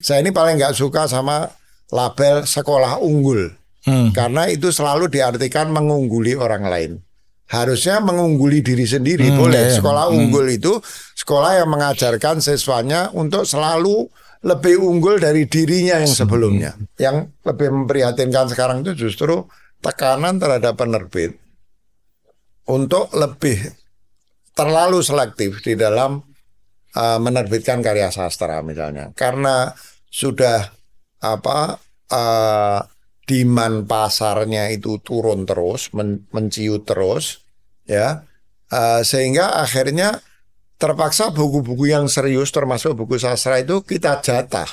Saya ini paling nggak suka sama label sekolah unggul. Karena itu selalu diartikan mengungguli orang lain. Harusnya mengungguli diri sendiri. Boleh. Sekolah unggul itu sekolah yang mengajarkan siswanya untuk selalu lebih unggul dari dirinya yang sebelumnya. Yang lebih memprihatinkan sekarang itu justru tekanan terhadap penerbit untuk lebih terlalu selektif di dalam menerbitkan karya sastra misalnya. Karena sudah demand pasarnya itu turun terus, menciut terus, ya, sehingga akhirnya terpaksa buku-buku yang serius termasuk buku sastra itu kita jatah.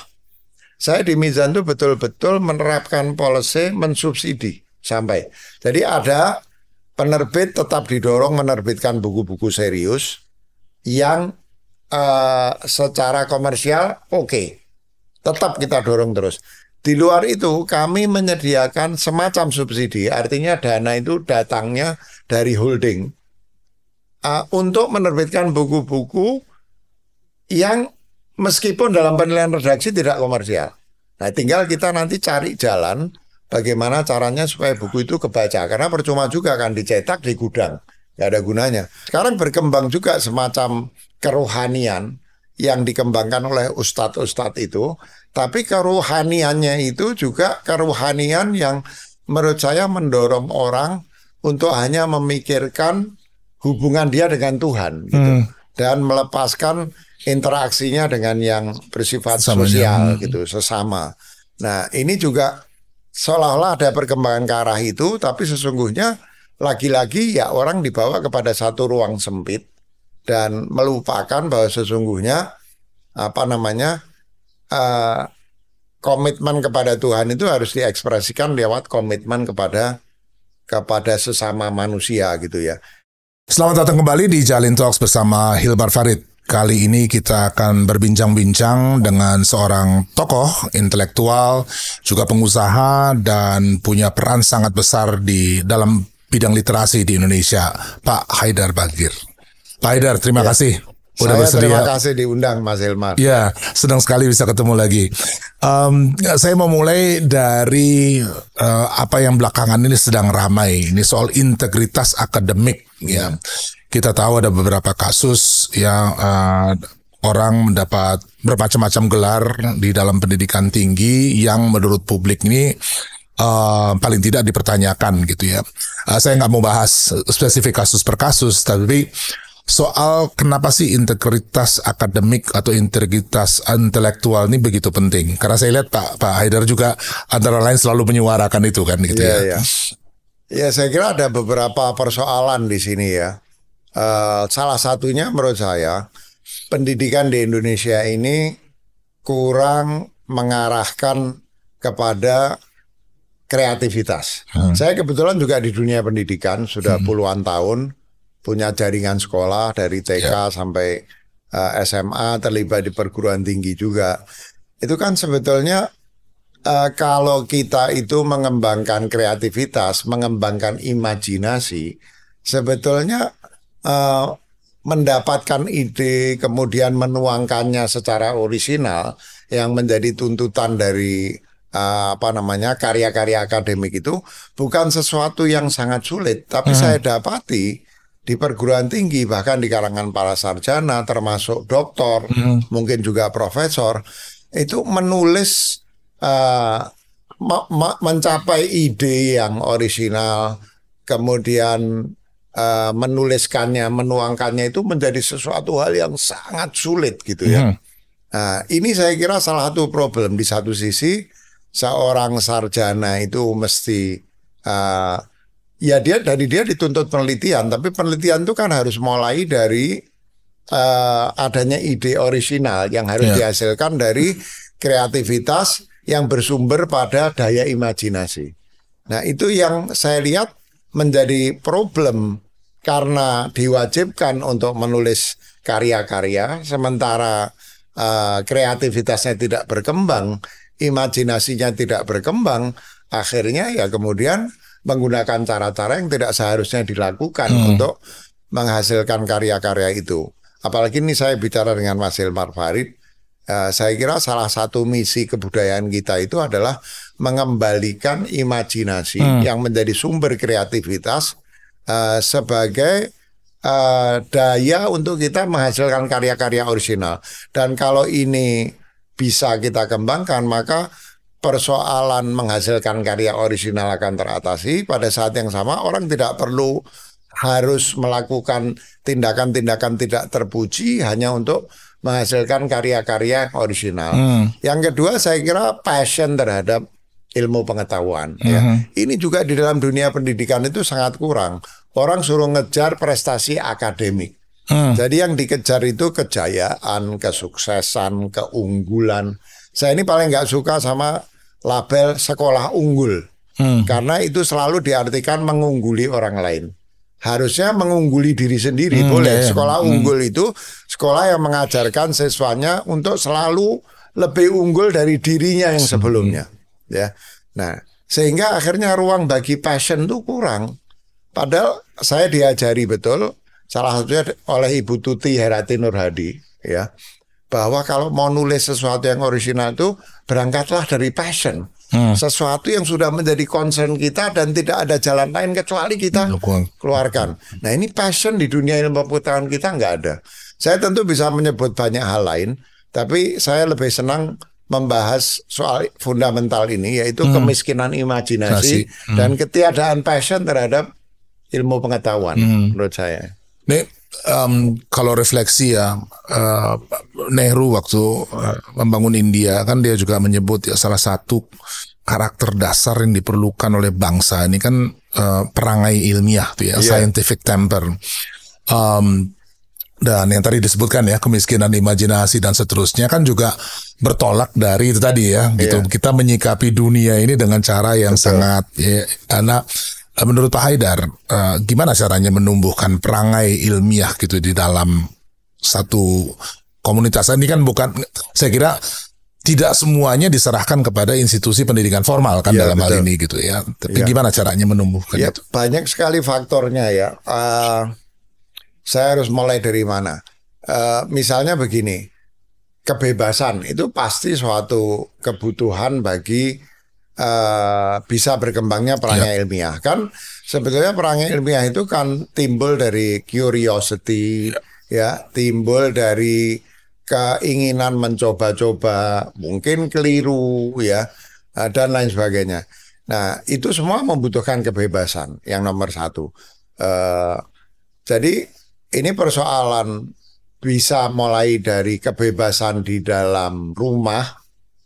Saya di Mizan itu betul-betul menerapkan policy mensubsidi sampai. Jadi ada penerbit tetap didorong menerbitkan buku-buku serius yang secara komersial oke. Tetap kita dorong terus. Di luar itu kami menyediakan semacam subsidi, artinya dana itu datangnya dari holding untuk menerbitkan buku-buku yang meskipun dalam penilaian redaksi tidak komersial. Nah, tinggal kita nanti cari jalan bagaimana caranya supaya buku itu kebaca, karena percuma juga kan dicetak di gudang, nggak ada gunanya. Sekarang berkembang juga semacam kerohanian yang dikembangkan oleh ustadz-ustadz itu, tapi kerohaniannya itu juga kerohanian yang menurut saya mendorong orang untuk hanya memikirkan hubungan dia dengan Tuhan gitu, dan melepaskan interaksinya dengan yang bersifat sosial gitu, sesama. Nah, ini juga seolah-olah ada perkembangan ke arah itu, tapi sesungguhnya lagi-lagi ya orang dibawa kepada satu ruang sempit dan melupakan bahwa sesungguhnya komitmen kepada Tuhan itu harus diekspresikan lewat komitmen kepada sesama manusia gitu ya. Selamat datang kembali di Jalin Talks bersama Hilmar Farid. Kali ini kita akan berbincang-bincang dengan seorang tokoh intelektual, juga pengusaha dan punya peran sangat besar di dalam bidang literasi di Indonesia, Pak Haidar Bagir. Pak Haidar, terima kasih udah bersedia. Terima kasih diundang, Mas Hilmar. Ya, senang sekali bisa ketemu lagi. Saya mau mulai dari apa yang belakangan ini sedang ramai. Ini soal integritas akademik. Ya, kita tahu ada beberapa kasus yang orang mendapat bermacam-macam gelar di dalam pendidikan tinggi yang menurut publik ini paling tidak dipertanyakan gitu ya. Saya nggak mau bahas spesifik kasus per kasus, tapi soal kenapa sih integritas akademik atau integritas intelektual ini begitu penting? Karena saya lihat Pak Haidar juga antara lain selalu menyuarakan itu kan gitu ya. Ya, saya kira ada beberapa persoalan di sini ya. Salah satunya menurut saya pendidikan di Indonesia ini kurang mengarahkan kepada kreativitas. Saya kebetulan juga di dunia pendidikan sudah puluhan tahun, punya jaringan sekolah dari TK sampai SMA, terlibat di perguruan tinggi juga. Itu kan sebetulnya kalau kita itu mengembangkan kreativitas, mengembangkan imajinasi, sebetulnya mendapatkan ide kemudian menuangkannya secara orisinal yang menjadi tuntutan dari karya-karya akademik itu bukan sesuatu yang sangat sulit. Tapi saya dapati di perguruan tinggi, bahkan di kalangan para sarjana, termasuk doktor, mungkin juga profesor, itu menulis, mencapai ide yang orisinal, kemudian menuliskannya, menuangkannya itu menjadi sesuatu hal yang sangat sulit gitu ya. Nah, ini saya kira salah satu problem. Di satu sisi, seorang sarjana itu mesti dia dituntut penelitian, tapi penelitian itu kan harus mulai dari adanya ide orisinal yang harus dihasilkan dari kreativitas yang bersumber pada daya imajinasi. Nah, itu yang saya lihat menjadi problem karena diwajibkan untuk menulis karya-karya, sementara kreativitasnya tidak berkembang, imajinasinya tidak berkembang, akhirnya ya kemudian menggunakan cara-cara yang tidak seharusnya dilakukan untuk menghasilkan karya-karya itu. Apalagi ini saya bicara dengan Mas Hilmar Farid Saya kira salah satu misi kebudayaan kita itu adalah mengembalikan imajinasi yang menjadi sumber kreativitas sebagai daya untuk kita menghasilkan karya-karya orisinal. Dan kalau ini bisa kita kembangkan, maka persoalan menghasilkan karya orisinal akan teratasi. Pada saat yang sama orang tidak perlu harus melakukan tindakan-tindakan tidak terpuji hanya untuk menghasilkan karya-karya orisinal. Yang kedua, saya kira passion terhadap ilmu pengetahuan. Ya. Ini juga di dalam dunia pendidikan itu sangat kurang. Orang suruh ngejar prestasi akademik. Jadi yang dikejar itu kejayaan, kesuksesan, keunggulan. Saya ini paling nggak suka sama label sekolah unggul. Karena itu selalu diartikan mengungguli orang lain. Harusnya mengungguli diri sendiri. Boleh. Sekolah unggul itu sekolah yang mengajarkan siswanya untuk selalu lebih unggul dari dirinya yang sebelumnya. Ya. Nah, sehingga akhirnya ruang bagi passion itu kurang. Padahal saya diajari betul, salah satunya oleh Ibu Tuti Herati Nurhadi, ya, bahwa kalau mau nulis sesuatu yang original itu berangkatlah dari passion. Sesuatu yang sudah menjadi concern kita dan tidak ada jalan lain kecuali kita keluarkan. Nah, ini passion di dunia ilmu pengetahuan kita nggak ada. Saya tentu bisa menyebut banyak hal lain, tapi saya lebih senang membahas soal fundamental ini, yaitu kemiskinan imajinasi dan ketiadaan passion terhadap ilmu pengetahuan menurut saya. Nih, kalau refleksi ya, Nehru waktu membangun India kan dia juga menyebut ya salah satu karakter dasar yang diperlukan oleh bangsa ini kan perangai ilmiah tuh ya, scientific temper. Dan yang tadi disebutkan ya kemiskinan imajinasi dan seterusnya kan juga bertolak dari itu tadi ya, gitu. Kita menyikapi dunia ini dengan cara yang sangat anak. Menurut Pak Haidar, gimana caranya menumbuhkan perangai ilmiah gitu di dalam satu komunitas? Ini kan bukan, saya kira tidak semuanya diserahkan kepada institusi pendidikan formal kan dalam hal ini gitu ya. Tapi gimana caranya menumbuhkan itu? Banyak sekali faktornya ya. Saya harus mulai dari mana? Misalnya begini, kebebasan itu pasti suatu kebutuhan bagi bisa berkembangnya perangai ilmiah. Kan sebetulnya perangai ilmiah itu kan timbul dari curiosity, ya, timbul dari keinginan mencoba-coba, mungkin keliru, ya, dan lain sebagainya. Nah, itu semua membutuhkan kebebasan yang nomor satu. Jadi ini persoalan bisa mulai dari kebebasan di dalam rumah,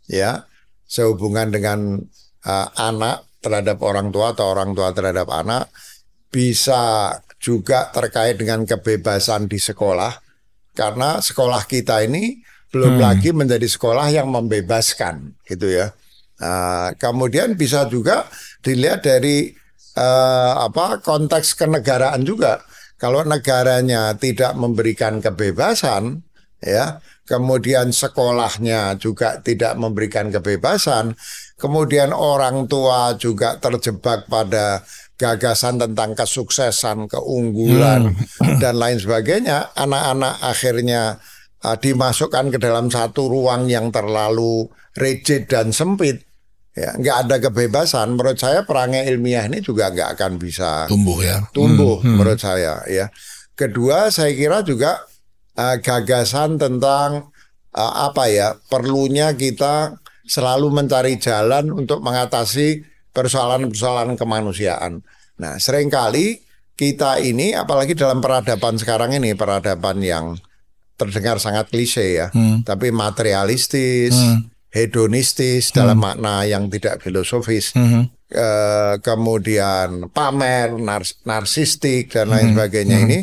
ya, sehubungan dengan anak terhadap orang tua atau orang tua terhadap anak, bisa juga terkait dengan kebebasan di sekolah, karena sekolah kita ini belum lagi menjadi sekolah yang membebaskan, gitu ya. Kemudian bisa juga dilihat dari konteks kenegaraan juga. Kalau negaranya tidak memberikan kebebasan, ya, kemudian sekolahnya juga tidak memberikan kebebasan, kemudian orang tua juga terjebak pada gagasan tentang kesuksesan, keunggulan, dan lain sebagainya, anak-anak akhirnya dimasukkan ke dalam satu ruang yang terlalu rigid dan sempit. Ya, nggak ada kebebasan. Menurut saya perangai ilmiah ini juga nggak akan bisa tumbuh menurut saya. Ya. Kedua, saya kira juga gagasan tentang perlunya kita selalu mencari jalan untuk mengatasi persoalan-persoalan kemanusiaan. Nah, seringkali kita ini, apalagi dalam peradaban sekarang ini, peradaban yang terdengar sangat klise ya, tapi materialistis, hedonistis dalam makna yang tidak filosofis, kemudian pamer, narsistik dan lain sebagainya ini.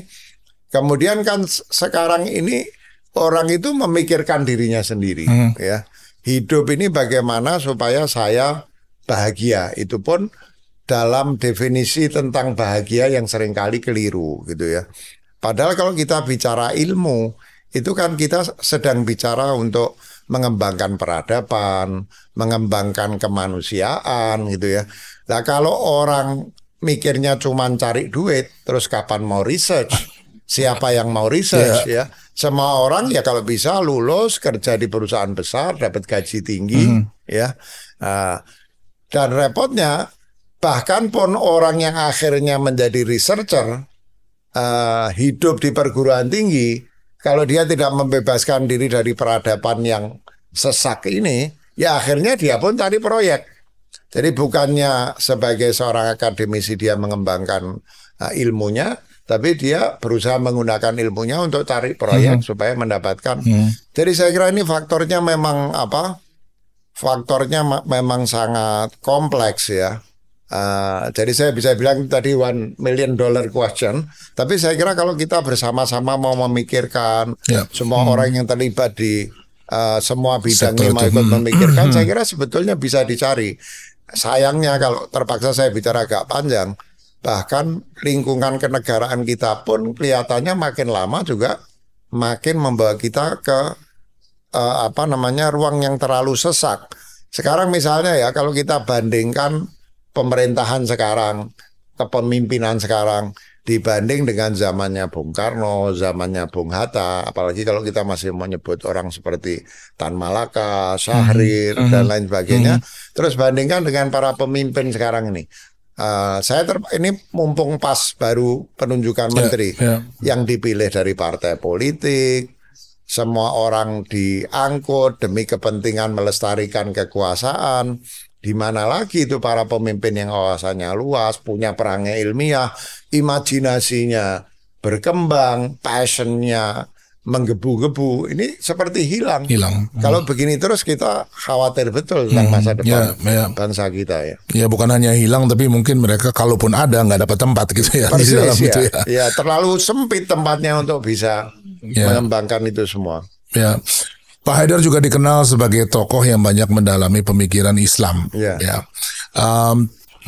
Kemudian kan sekarang ini orang itu memikirkan dirinya sendiri, ya. Hidup ini bagaimana supaya saya bahagia, itu pun dalam definisi tentang bahagia yang seringkali keliru gitu ya. Padahal kalau kita bicara ilmu, itu kan kita sedang bicara untuk mengembangkan peradaban, mengembangkan kemanusiaan gitu ya. Nah kalau orang mikirnya cuma cari duit, terus kapan mau research, siapa yang mau research ya. Semua orang ya kalau bisa lulus kerja di perusahaan besar, dapat gaji tinggi ya. Dan repotnya bahkan pun orang yang akhirnya menjadi researcher hidup di perguruan tinggi, kalau dia tidak membebaskan diri dari peradaban yang sesak ini, ya akhirnya dia pun cari proyek. Jadi bukannya sebagai seorang akademisi dia mengembangkan ilmunya, tapi dia berusaha menggunakan ilmunya untuk cari proyek supaya mendapatkan. Jadi saya kira ini faktornya memang faktornya memang sangat kompleks ya. Jadi saya bisa bilang tadi $1 million question, tapi saya kira kalau kita bersama-sama mau memikirkan, semua orang yang terlibat di semua bidang ini mau ikut memikirkan, saya kira sebetulnya bisa dicari. Sayangnya kalau terpaksa saya bicara agak panjang, bahkan lingkungan kenegaraan kita pun kelihatannya makin lama juga makin membawa kita ke ruang yang terlalu sesak. Sekarang misalnya ya, kalau kita bandingkan pemerintahan sekarang, kepemimpinan sekarang dibanding dengan zamannya Bung Karno, zamannya Bung Hatta, apalagi kalau kita masih menyebut orang seperti Tan Malaka, Syahrir dan lain sebagainya, terus bandingkan dengan para pemimpin sekarang ini. Ini mumpung pas baru penunjukan menteri yang dipilih dari partai politik, semua orang diangkut demi kepentingan melestarikan kekuasaan. Di mana lagi itu para pemimpin yang wawasannya luas, punya perangai ilmiah, imajinasinya berkembang, passionnya menggebu-gebu, ini seperti hilang. Kalau begini terus kita khawatir betul tentang masa depan bangsa kita ya. Ya bukan hanya hilang, tapi mungkin mereka kalaupun ada nggak dapat tempat gitu ya. Persis, di dalam ya. itu ya. Ya terlalu sempit tempatnya untuk bisa mengembangkan itu semua. Ya. Pak Haidar juga dikenal sebagai tokoh yang banyak mendalami pemikiran Islam. Ya.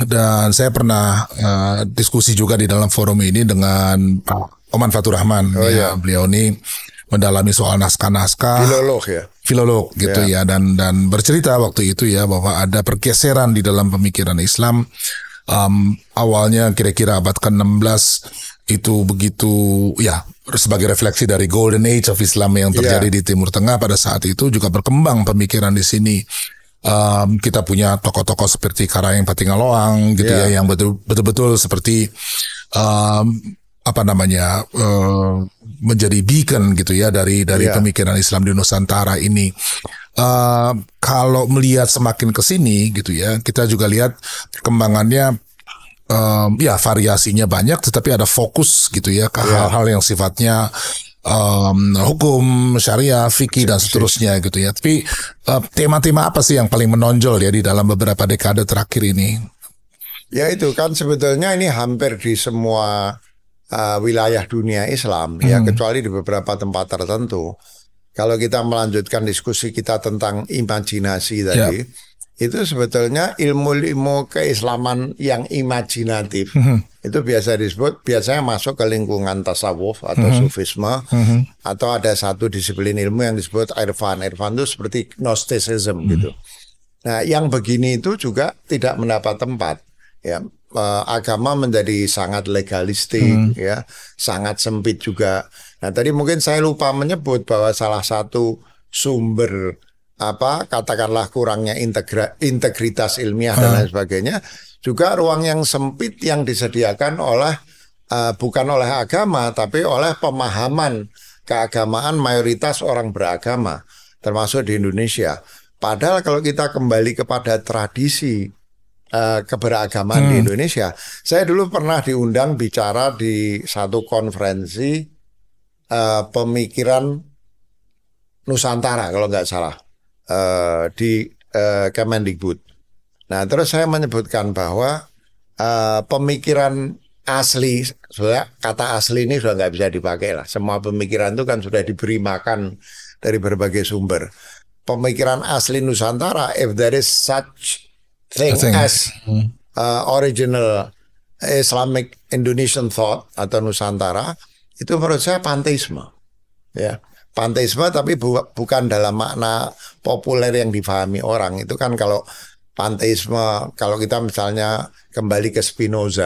Dan saya pernah diskusi juga di dalam forum ini dengan Pak Oman Fatur Rahman. Beliau ini mendalami soal naskah-naskah. Filolog gitu ya. Dan bercerita waktu itu ya bahwa ada pergeseran di dalam pemikiran Islam. Awalnya kira-kira abad ke-16 itu begitu ya sebagai refleksi dari Golden Age of Islam yang terjadi di Timur Tengah pada saat itu juga berkembang pemikiran di sini. Kita punya tokoh-tokoh seperti Karayeng Patingaloang gitu ya yang betul-betul seperti menjadi beacon gitu ya dari pemikiran Islam di Nusantara ini. Kalau melihat semakin ke sini gitu ya, kita juga lihat perkembangannya variasinya banyak, tetapi ada fokus gitu ya ke hal-hal yang sifatnya hukum, syariah, fikih dan seterusnya gitu ya. Tapi tema-tema apa sih yang paling menonjol ya di dalam beberapa dekade terakhir ini? Ya itu kan sebetulnya ini hampir di semua wilayah dunia Islam ya, kecuali di beberapa tempat tertentu. Kalau kita melanjutkan diskusi kita tentang imajinasi tadi, itu sebetulnya ilmu-ilmu keislaman yang imajinatif itu biasanya masuk ke lingkungan tasawuf atau sufisme, atau ada satu disiplin ilmu yang disebut irfan. Irfan itu seperti gnosticism gitu. Nah, yang begini itu juga tidak mendapat tempat ya. Agama menjadi sangat legalistik ya, sangat sempit juga. Nah, tadi mungkin saya lupa menyebut bahwa salah satu sumber katakanlah kurangnya integritas ilmiah dan lain sebagainya, juga ruang yang sempit yang disediakan oleh bukan oleh agama tapi oleh pemahaman keagamaan mayoritas orang beragama termasuk di Indonesia. Padahal kalau kita kembali kepada tradisi keberagaman di Indonesia, saya dulu pernah diundang bicara di satu konferensi pemikiran Nusantara kalau nggak salah. Di Kemendikbud. Nah, terus saya menyebutkan bahwa pemikiran asli, sebenarnya kata asli ini sudah nggak bisa dipakai lah. Semua pemikiran itu kan sudah diberi makan dari berbagai sumber. Pemikiran asli Nusantara, if there is such thing as original Islamic Indonesian thought atau Nusantara, itu menurut saya panteisme, ya. Panteisme tapi bukan dalam makna populer yang difahami orang. Itu kan kalau panteisme, kalau kita misalnya kembali ke Spinoza,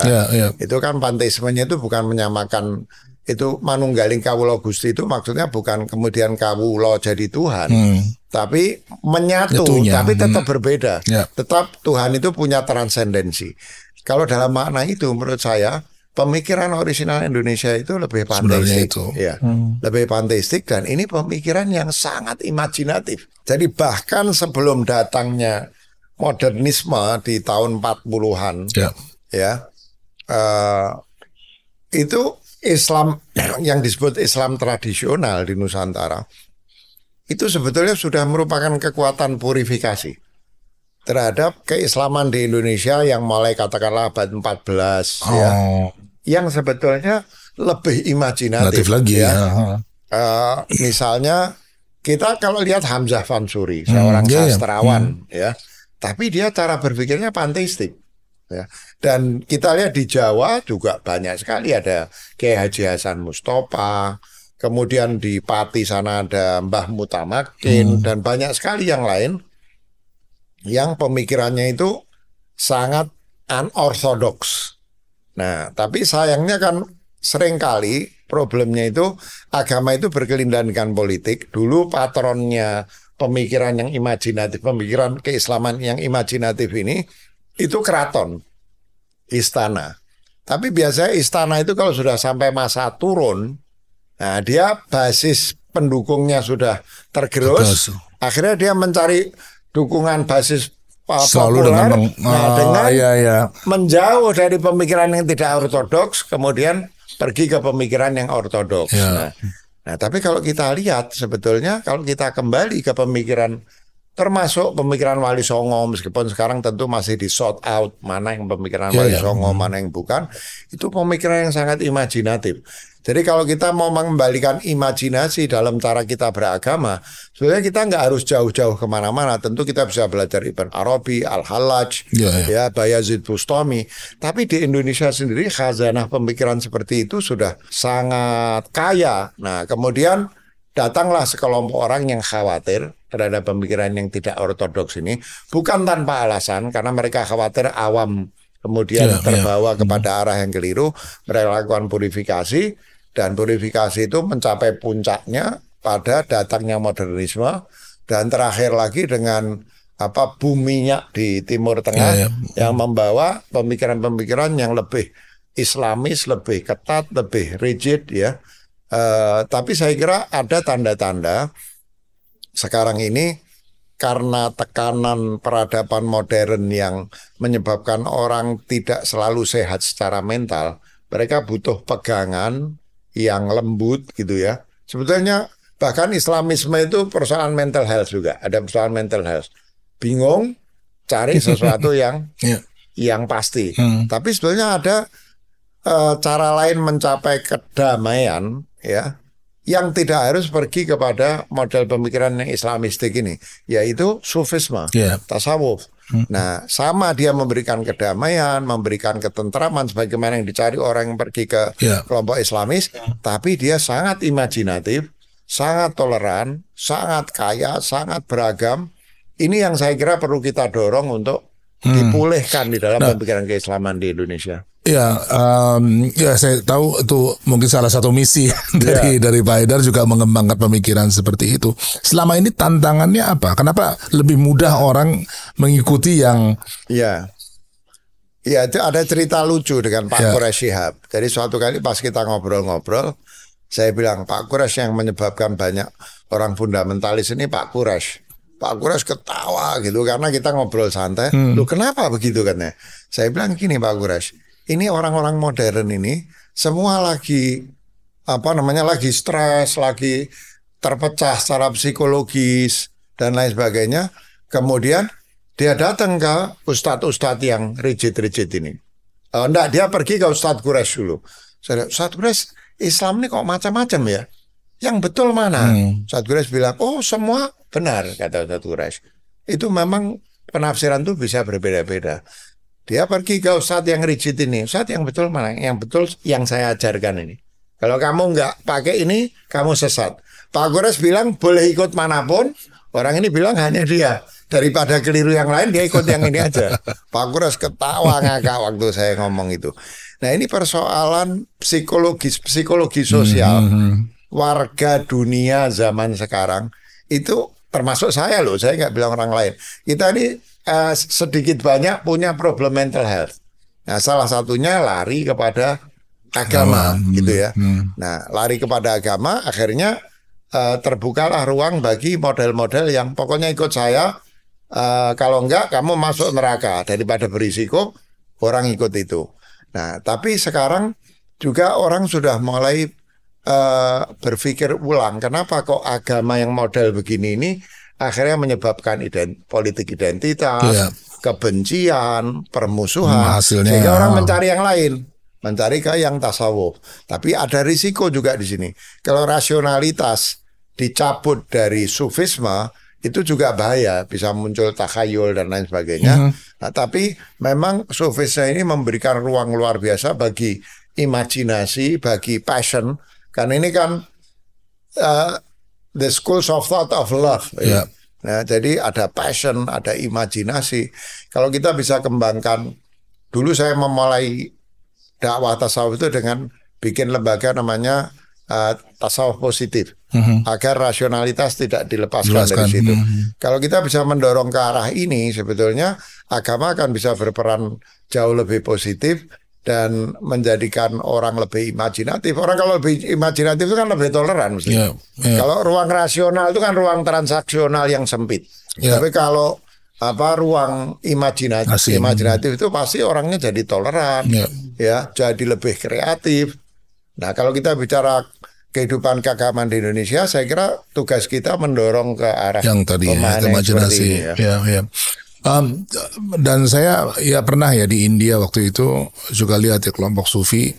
itu kan panteismenya itu bukan menyamakan Itu manunggaling kawula Gusti itu maksudnya bukan kemudian kawula jadi Tuhan, tapi menyatu, Nyatunya. tapi tetap berbeda. Ya. Tetap Tuhan itu punya transendensi. Kalau dalam makna itu menurut saya pemikiran orisinal Indonesia itu lebih Sebenarnya panteistik, itu. ya, lebih panteistik, dan ini pemikiran yang sangat imajinatif. Jadi bahkan sebelum datangnya modernisme di tahun 40-an, Ya. itu Islam yang disebut Islam tradisional di Nusantara itu sebetulnya sudah merupakan kekuatan purifikasi terhadap keislaman di Indonesia yang mulai katakanlah abad 14 ya, yang sebetulnya lebih imajinatif lagi ya. Misalnya kita kalau lihat Hamzah Fansuri, seorang sastrawan ya, tapi dia cara berpikirnya panteistik. Ya. Dan kita lihat di Jawa juga banyak sekali, ada Kiai Haji Hasan Mustofa, kemudian di Pati sana ada Mbah Mutamakin, dan banyak sekali yang lain yang pemikirannya itu sangat unorthodox. Nah, tapi sayangnya kan seringkali problemnya itu agama itu berkelindahan dengan politik. Dulu patronnya pemikiran yang imajinatif, pemikiran keislaman yang imajinatif ini itu keraton, istana. Tapi biasanya istana itu kalau sudah sampai masa turun, nah dia basis pendukungnya sudah tergerus, akhirnya dia mencari dukungan basis populer, dengan menjauh dari pemikiran yang tidak ortodoks, kemudian pergi ke pemikiran yang ortodoks. Nah, tapi kalau kita lihat sebetulnya kalau kita kembali ke pemikiran, termasuk pemikiran Wali Songo, meskipun sekarang tentu masih di sort out mana yang pemikiran Wali Songo, mana yang bukan, itu pemikiran yang sangat imajinatif. Jadi kalau kita mau mengembalikan imajinasi dalam cara kita beragama, sebenarnya kita nggak harus jauh-jauh kemana-mana. Tentu kita bisa belajar Ibn Arabi, Al-Hallaj, ya, Bayazid Bustami. Tapi di Indonesia sendiri khazanah pemikiran seperti itu sudah sangat kaya. Nah, kemudian datanglah sekelompok orang yang khawatir terhadap pemikiran yang tidak ortodoks ini, bukan tanpa alasan, karena mereka khawatir awam kemudian terbawa kepada arah yang keliru. Mereka lakukan purifikasi, dan purifikasi itu mencapai puncaknya pada datangnya modernisme, dan terakhir lagi dengan boom minyak di Timur Tengah yang membawa pemikiran-pemikiran yang lebih Islamis, lebih ketat, lebih rigid ya. Tapi saya kira ada tanda-tanda sekarang ini karena tekanan peradaban modern yang menyebabkan orang tidak selalu sehat secara mental, mereka butuh pegangan yang lembut gitu ya. Sebetulnya bahkan Islamisme itu persoalan mental health juga, ada persoalan mental health. Bingung cari sesuatu yang pasti. Tapi sebetulnya ada cara lain mencapai kedamaian ya, yang tidak harus pergi kepada model pemikiran yang Islamistik ini, yaitu sufisme, tasawuf. Nah, sama dia memberikan kedamaian, memberikan ketentraman sebagaimana yang dicari orang yang pergi ke kelompok Islamis, tapi dia sangat imajinatif, sangat toleran, sangat kaya, sangat beragam. Ini yang saya kira perlu kita dorong untuk dipulihkan di dalam pemikiran keislaman di Indonesia. Ya, saya tahu itu mungkin salah satu misi dari Pak Haidar juga mengembangkan pemikiran seperti itu. Selama ini tantangannya apa? Kenapa lebih mudah orang mengikuti yang? Ya, itu ada cerita lucu dengan Pak Quraisy Shihab. Jadi suatu kali pas kita ngobrol-ngobrol, saya bilang Pak Quraisy yang menyebabkan banyak orang fundamentalis ini Pak Quraisy. Pak Quraisy ketawa gitu karena kita ngobrol santai. Loh kenapa begitu katanya? Saya bilang gini Pak Quraisy, ini orang-orang modern ini semua lagi lagi stres, lagi terpecah secara psikologis dan lain sebagainya. Kemudian dia datang ke ustadz-ustadz yang rigid-rigid ini. Enggak, dia pergi ke Ustadz Quraisy dulu. Saya Ustadz Quraisy, Islam ini kok macam-macam ya? Yang betul mana? Ustadz Quraisy bilang, oh semua benar, kata Ustadz Quraisy. Itu memang penafsiran itu bisa berbeda-beda. Dia pergi ke Ustadz yang rigid ini. Ustadz yang betul mana? Yang betul yang saya ajarkan ini. Kalau kamu nggak pakai ini, kamu sesat. Pak Quraisy bilang boleh ikut manapun, Orang ini bilang hanya dia. Daripada keliru yang lain, dia ikut yang ini aja. Pak Kuras ketawa ngakak waktu saya ngomong itu. Nah ini persoalan psikologi sosial warga dunia zaman sekarang. Itu termasuk saya loh, saya nggak bilang orang lain. Kita ini sedikit banyak punya problem mental health. Nah salah satunya lari kepada agama gitu ya. Nah lari kepada agama akhirnya terbukalah ruang bagi model-model yang pokoknya ikut saya. Kalau enggak kamu masuk neraka, daripada berisiko orang ikut itu. Nah tapi sekarang juga orang sudah mulai berpikir ulang, kenapa kok agama yang model begini ini akhirnya menyebabkan politik identitas, kebencian, permusuhan, sehingga orang mencari yang lain, mencari ke yang tasawuf. Tapi ada risiko juga di sini. Kalau rasionalitas dicabut dari sufisme, itu juga bahaya, bisa muncul takhayul dan lain sebagainya. Nah, tapi memang sufisme ini memberikan ruang luar biasa bagi imajinasi, bagi passion. Karena ini kan the schools of thought of love. Nah, jadi ada passion, ada imajinasi. Kalau kita bisa kembangkan, dulu saya memulai dakwah tasawuf itu dengan bikin lembaga namanya tasawuf positif, agar rasionalitas tidak dilepaskan dari situ. Kalau kita bisa mendorong ke arah ini, sebetulnya agama akan bisa berperan jauh lebih positif dan menjadikan orang lebih imajinatif. Orang kalau lebih imajinatif itu kan lebih toleran. Kalau ruang rasional itu kan ruang transaksional yang sempit. Tapi kalau ruang imajinatif itu pasti orangnya jadi toleran, ya, jadi lebih kreatif. Nah, kalau kita bicara kehidupan keagamaan di Indonesia, saya kira tugas kita mendorong ke arah yang tadi imajinasi. Dan saya ya pernah ya di India waktu itu juga lihat ya kelompok sufi.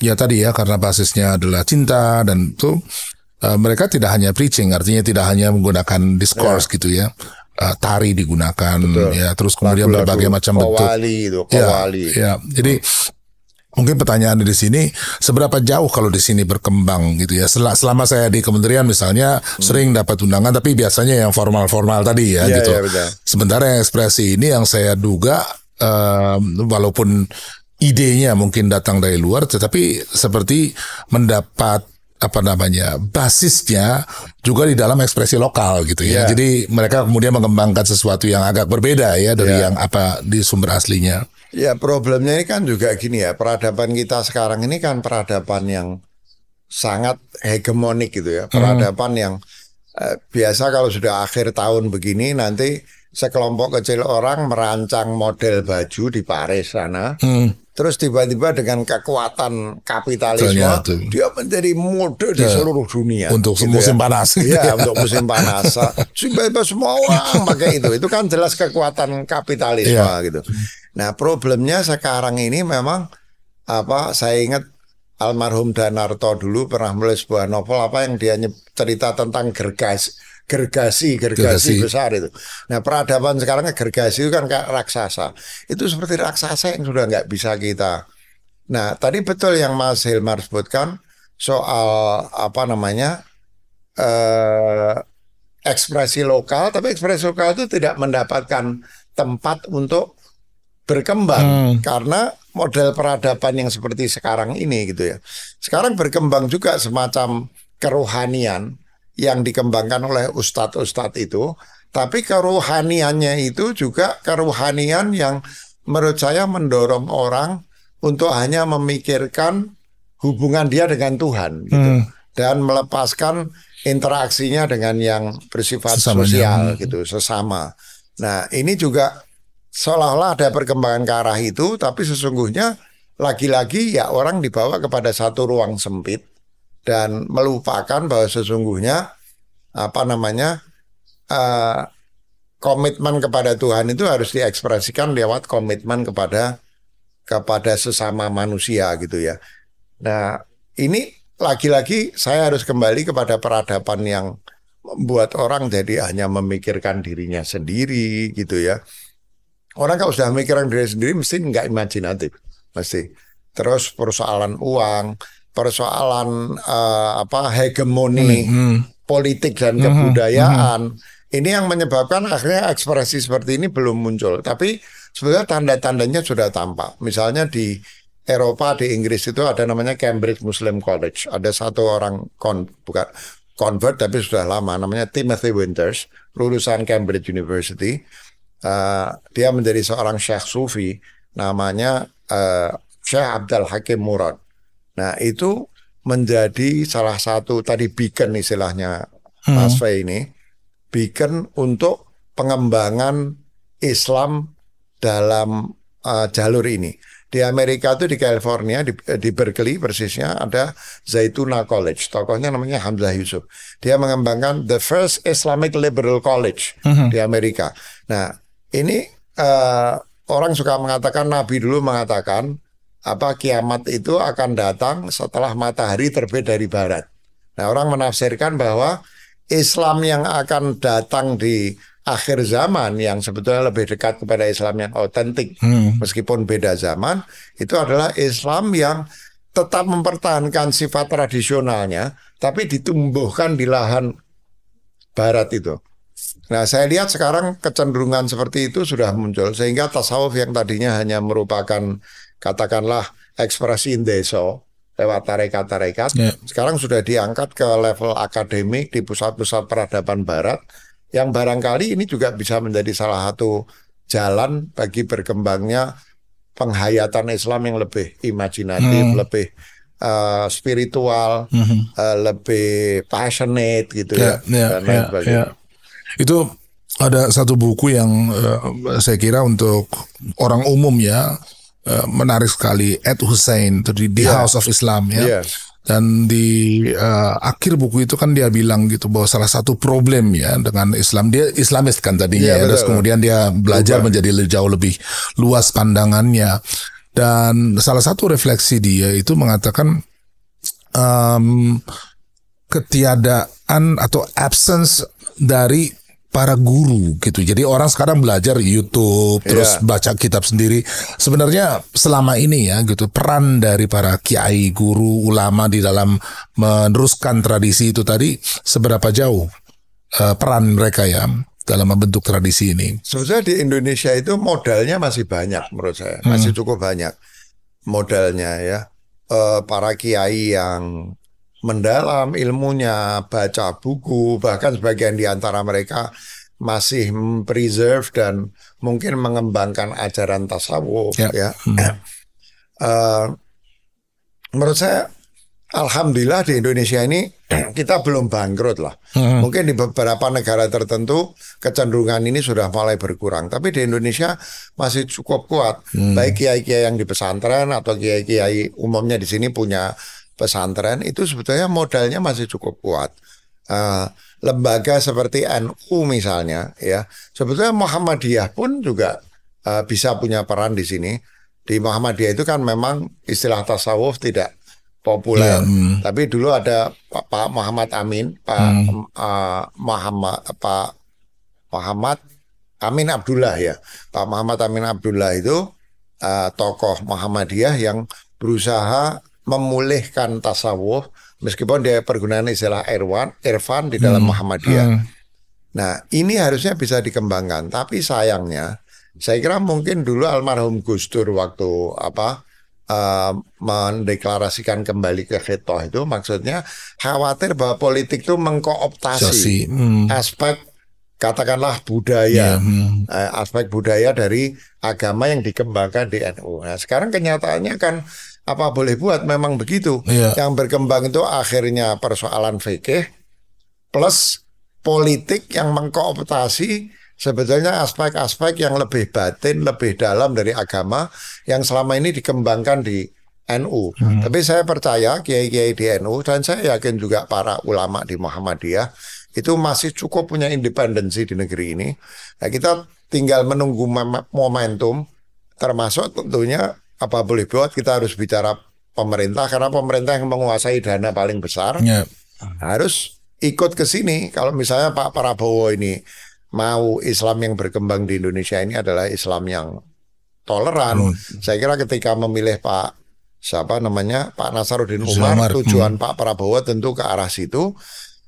Ya tadi ya karena basisnya adalah cinta dan itu mereka tidak hanya preaching, artinya tidak hanya menggunakan discourse gitu ya. Tari digunakan. Betul. Ya, terus kemudian berbagai macam bentuk. Qawwali. Ya, jadi mungkin pertanyaan di sini, seberapa jauh kalau di sini berkembang gitu ya? Selama saya di kementerian misalnya sering dapat undangan, tapi biasanya yang formal-formal tadi ya gitu. Sementara yang ekspresi ini yang saya duga, walaupun idenya mungkin datang dari luar, tetapi seperti mendapat basisnya juga di dalam ekspresi lokal gitu ya. Jadi mereka kemudian mengembangkan sesuatu yang agak berbeda ya dari yang di sumber aslinya. Ya problemnya ini kan juga gini ya, peradaban kita sekarang ini kan peradaban yang sangat hegemonik gitu ya. Peradaban yang biasa kalau sudah akhir tahun begini nanti sekelompok kecil orang merancang model baju di Paris sana. Terus tiba-tiba dengan kekuatan kapitalisme dia menjadi mode di seluruh dunia. Untuk gitu musim panas. Iya, untuk musim panas. Tiba-tiba semua orang pakai itu. Itu kan jelas kekuatan kapitalisme gitu. Nah problemnya sekarang ini memang saya ingat almarhum Danarto dulu pernah menulis sebuah novel yang dia cerita tentang gergasi besar itu. Nah peradaban sekarang gergasi itu kan kayak raksasa. Itu seperti raksasa yang sudah nggak bisa kita. Nah tadi betul yang Mas Hilmar sebutkan soal ekspresi lokal, tapi ekspresi lokal itu tidak mendapatkan tempat untuk berkembang karena model peradaban yang seperti sekarang ini gitu ya. Sekarang berkembang juga semacam kerohanian yang dikembangkan oleh ustadz-ustadz itu, tapi kerohaniannya itu juga kerohanian yang menurut saya mendorong orang untuk hanya memikirkan hubungan dia dengan Tuhan gitu, dan melepaskan interaksinya dengan yang bersifat sosial gitu, sesama. Nah ini juga seolah-olah ada perkembangan ke arah itu, tapi sesungguhnya lagi-lagi ya orang dibawa kepada satu ruang sempit dan melupakan bahwa sesungguhnya komitmen kepada Tuhan itu harus diekspresikan lewat komitmen kepada sesama manusia gitu ya. Nah ini lagi-lagi saya harus kembali kepada peradaban yang membuat orang jadi hanya memikirkan dirinya sendiri gitu ya. Orang kalau sudah memikirkan diri sendiri mesti nggak imajinatif, mesti. Terus persoalan uang, persoalan hegemoni, politik dan kebudayaan. Ini yang menyebabkan akhirnya ekspresi seperti ini belum muncul. Tapi sebenarnya tanda-tandanya sudah tampak. Misalnya di Eropa, di Inggris itu ada namanya Cambridge Muslim College. Ada satu orang bukan convert tapi sudah lama, namanya Timothy Winters, lulusan Cambridge University. Dia menjadi seorang syekh sufi, namanya Syekh Abdul Hakim Murad. Nah itu menjadi salah satu tadi beacon istilahnya Mas Fay ini, beacon untuk pengembangan Islam dalam jalur ini. Di Amerika itu di California, di Berkeley persisnya ada Zaytuna College. Tokohnya namanya Hamzah Yusuf. Dia mengembangkan the first Islamic Liberal College di Amerika. Nah ini orang suka mengatakan, Nabi dulu mengatakan kiamat itu akan datang setelah matahari terbit dari barat. Nah orang menafsirkan bahwa Islam yang akan datang di akhir zaman yang sebetulnya lebih dekat kepada Islam yang otentik meskipun beda zaman, itu adalah Islam yang tetap mempertahankan sifat tradisionalnya tapi ditumbuhkan di lahan barat itu. Nah saya lihat sekarang kecenderungan seperti itu sudah muncul, sehingga tasawuf yang tadinya hanya merupakan katakanlah ekspresi indeso lewat tarekat-tarekat, sekarang sudah diangkat ke level akademik di pusat-pusat peradaban barat, yang barangkali ini juga bisa menjadi salah satu jalan bagi berkembangnya penghayatan Islam yang lebih imajinatif, lebih spiritual, lebih passionate gitu dan lain sebagainya. Itu ada satu buku yang saya kira untuk orang umum ya menarik sekali, Ed Hussein, di House of Islam ya. Dan di akhir buku itu kan dia bilang gitu bahwa salah satu problem ya dengan Islam, dia Islamis kan tadinya ya, terus kemudian dia belajar menjadi jauh lebih luas pandangannya, dan salah satu refleksi dia itu mengatakan ketiadaan atau absence dari para guru gitu. Jadi orang sekarang belajar YouTube, terus baca kitab sendiri. Sebenarnya selama ini ya gitu, peran dari para kiai, guru, ulama di dalam meneruskan tradisi itu tadi seberapa jauh peran mereka ya dalam membentuk tradisi ini? Sebetulnya di Indonesia itu modalnya masih banyak menurut saya, masih cukup banyak modalnya ya. Para kiai yang mendalam ilmunya, baca buku, bahkan sebagian di antara mereka masih preserve dan mungkin mengembangkan ajaran tasawuf ya. Menurut saya alhamdulillah di Indonesia ini kita belum bangkrut lah. Mungkin di beberapa negara tertentu kecenderungan ini sudah mulai berkurang, tapi di Indonesia masih cukup kuat. Baik kiai-kiai yang di pesantren atau kiai-kiai umumnya di sini punya pesantren, itu sebetulnya modalnya masih cukup kuat. Lembaga seperti NU misalnya ya, sebetulnya Muhammadiyah pun juga bisa punya peran di sini. Di Muhammadiyah itu kan memang istilah tasawuf tidak populer, tapi dulu ada Pak Muhammad Amin, Pak Muhammad Amin Abdullah ya. Pak Muhammad Amin Abdullah itu tokoh Muhammadiyah yang berusaha memulihkan tasawuf meskipun dia pergunaan istilah irfan di dalam Muhammadiyah. Nah ini harusnya bisa dikembangkan, tapi sayangnya saya kira mungkin dulu almarhum Gus Dur waktu mendeklarasikan kembali ke khitoh itu, maksudnya khawatir bahwa politik itu mengkooptasi aspek katakanlah budaya, aspek budaya dari agama yang dikembangkan di NU. Nah sekarang kenyataannya kan apa boleh buat, memang begitu. Yang berkembang itu akhirnya persoalan fikih plus politik yang mengkooptasi sebetulnya aspek-aspek yang lebih batin, lebih dalam dari agama yang selama ini dikembangkan di NU. Tapi saya percaya kiai-kiai di NU dan saya yakin juga para ulama di Muhammadiyah itu masih cukup punya independensi di negeri ini. Nah, kita tinggal menunggu momentum, termasuk tentunya apa boleh buat kita harus bicara pemerintah, karena pemerintah yang menguasai dana paling besar harus ikut ke sini. Kalau misalnya Pak Prabowo ini mau Islam yang berkembang di Indonesia ini adalah Islam yang toleran, saya kira ketika memilih Pak Nasaruddin Umar, tujuan Pak Prabowo tentu ke arah situ.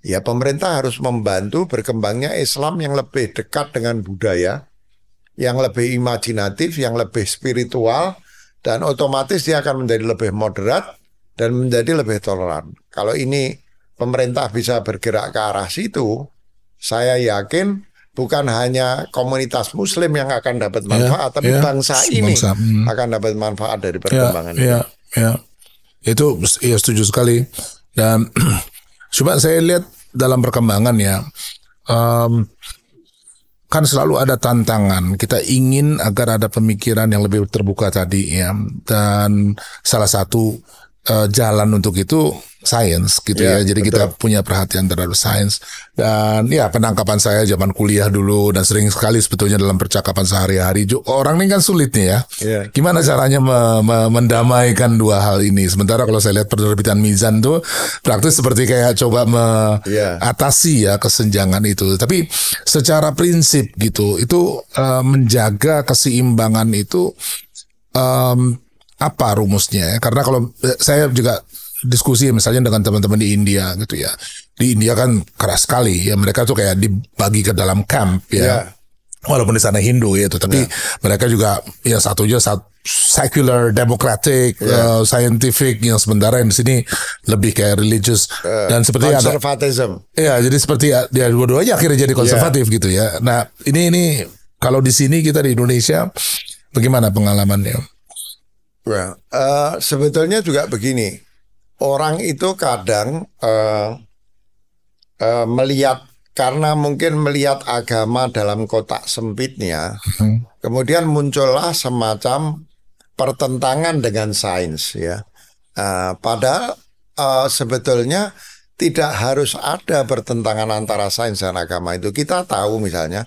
ya pemerintah harus membantu berkembangnya Islam yang lebih dekat dengan budaya, yang lebih imajinatif, yang lebih spiritual, dan otomatis dia akan menjadi lebih moderat dan menjadi lebih toleran. Kalau ini pemerintah bisa bergerak ke arah situ, saya yakin bukan hanya komunitas Muslim yang akan dapat manfaat, tapi bangsa ini akan dapat manfaat dari perkembangan ini. Itu ya setuju sekali. Dan coba saya lihat dalam perkembangan ya, kan selalu ada tantangan. Kita ingin agar ada pemikiran yang lebih terbuka tadi ya. Dan salah satu jalan untuk itu sains gitu ya. Jadi betul. Kita punya perhatian terhadap sains. Dan ya penangkapan saya zaman kuliah dulu dan sering sekali sebetulnya dalam percakapan sehari-hari. Orang ini kan sulit nih ya. Gimana caranya mendamaikan dua hal ini. Sementara kalau saya lihat penerbitan Mizan tuh praktis seperti kayak coba mengatasi ya kesenjangan itu. Tapi secara prinsip gitu, itu menjaga keseimbangan itu apa rumusnya ya? Karena kalau saya juga diskusi misalnya dengan teman-teman di India gitu ya. Di India kan keras sekali ya, mereka tuh kayak dibagi ke dalam camp ya. Walaupun di sana Hindu ya itu, tapi mereka juga ya satunya secular, democratic, scientific, yang sementara yang di sini lebih kayak religious dan seperti konservatism. Ya, jadi seperti ya dua-duanya akhirnya jadi konservatif gitu ya. Nah, ini kalau di sini kita di Indonesia bagaimana pengalamannya? Well, sebetulnya juga begini. Orang itu kadang melihat, karena mungkin melihat agama dalam kotak sempitnya, kemudian muncullah semacam pertentangan dengan sains ya. Padahal sebetulnya tidak harus ada pertentangan antara sains dan agama itu. Kita tahu misalnya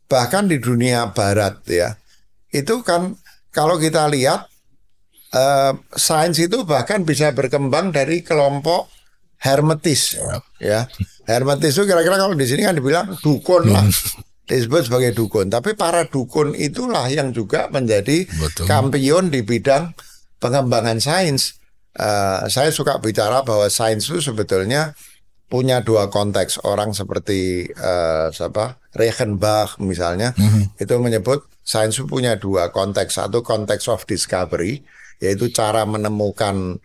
bahkan di dunia barat ya, itu kan kalau kita lihat sains itu bahkan bisa berkembang dari kelompok hermetis ya. Hermetis itu kira-kira kalau di sini kan dibilang dukun lah, disebut sebagai dukun. Tapi para dukun itulah yang juga menjadi kampion di bidang pengembangan sains. Saya suka bicara bahwa sains itu sebetulnya punya dua konteks. Orang seperti Reichenbach misalnya, itu menyebut sains itu punya dua konteks. Satu konteks of discovery, yaitu cara menemukan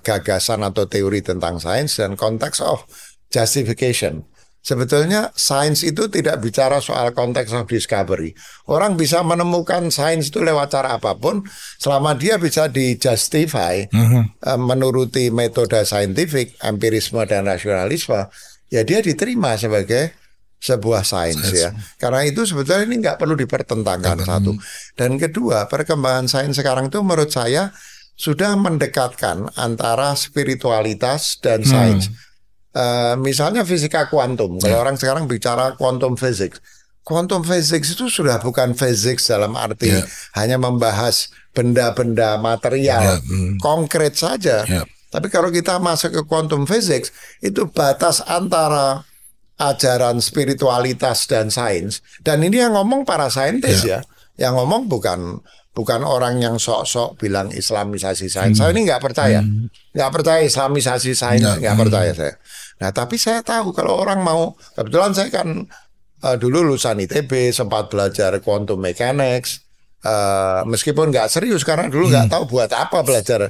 gagasan atau teori tentang sains, dan konteks of justification. Sebetulnya sains itu tidak bicara soal konteks of discovery. Orang bisa menemukan sains itu lewat cara apapun, selama dia bisa di-justify menuruti metode saintifik, empirisme dan rasionalisme, ya dia diterima sebagai sebuah sains ya. Karena itu sebetulnya ini nggak perlu dipertentangkan satu. Dan kedua, perkembangan sains sekarang itu menurut saya sudah mendekatkan antara spiritualitas dan sains. Misalnya fisika kuantum. Kalau orang sekarang bicara quantum physics, quantum physics itu sudah bukan physics dalam arti hanya membahas benda-benda material konkret saja. Tapi kalau kita masuk ke quantum physics, itu batas antara ajaran spiritualitas dan sains. Dan ini yang ngomong para saintis ya. Yang ngomong bukan orang yang sok-sok bilang Islamisasi sains. Saya ini nggak percaya. Nggak percaya Islamisasi sains, nggak percaya saya. Nah, tapi saya tahu kalau orang mau, kebetulan saya kan dulu lulusan ITB, sempat belajar quantum mechanics, meskipun nggak serius karena dulu nggak tahu buat apa belajar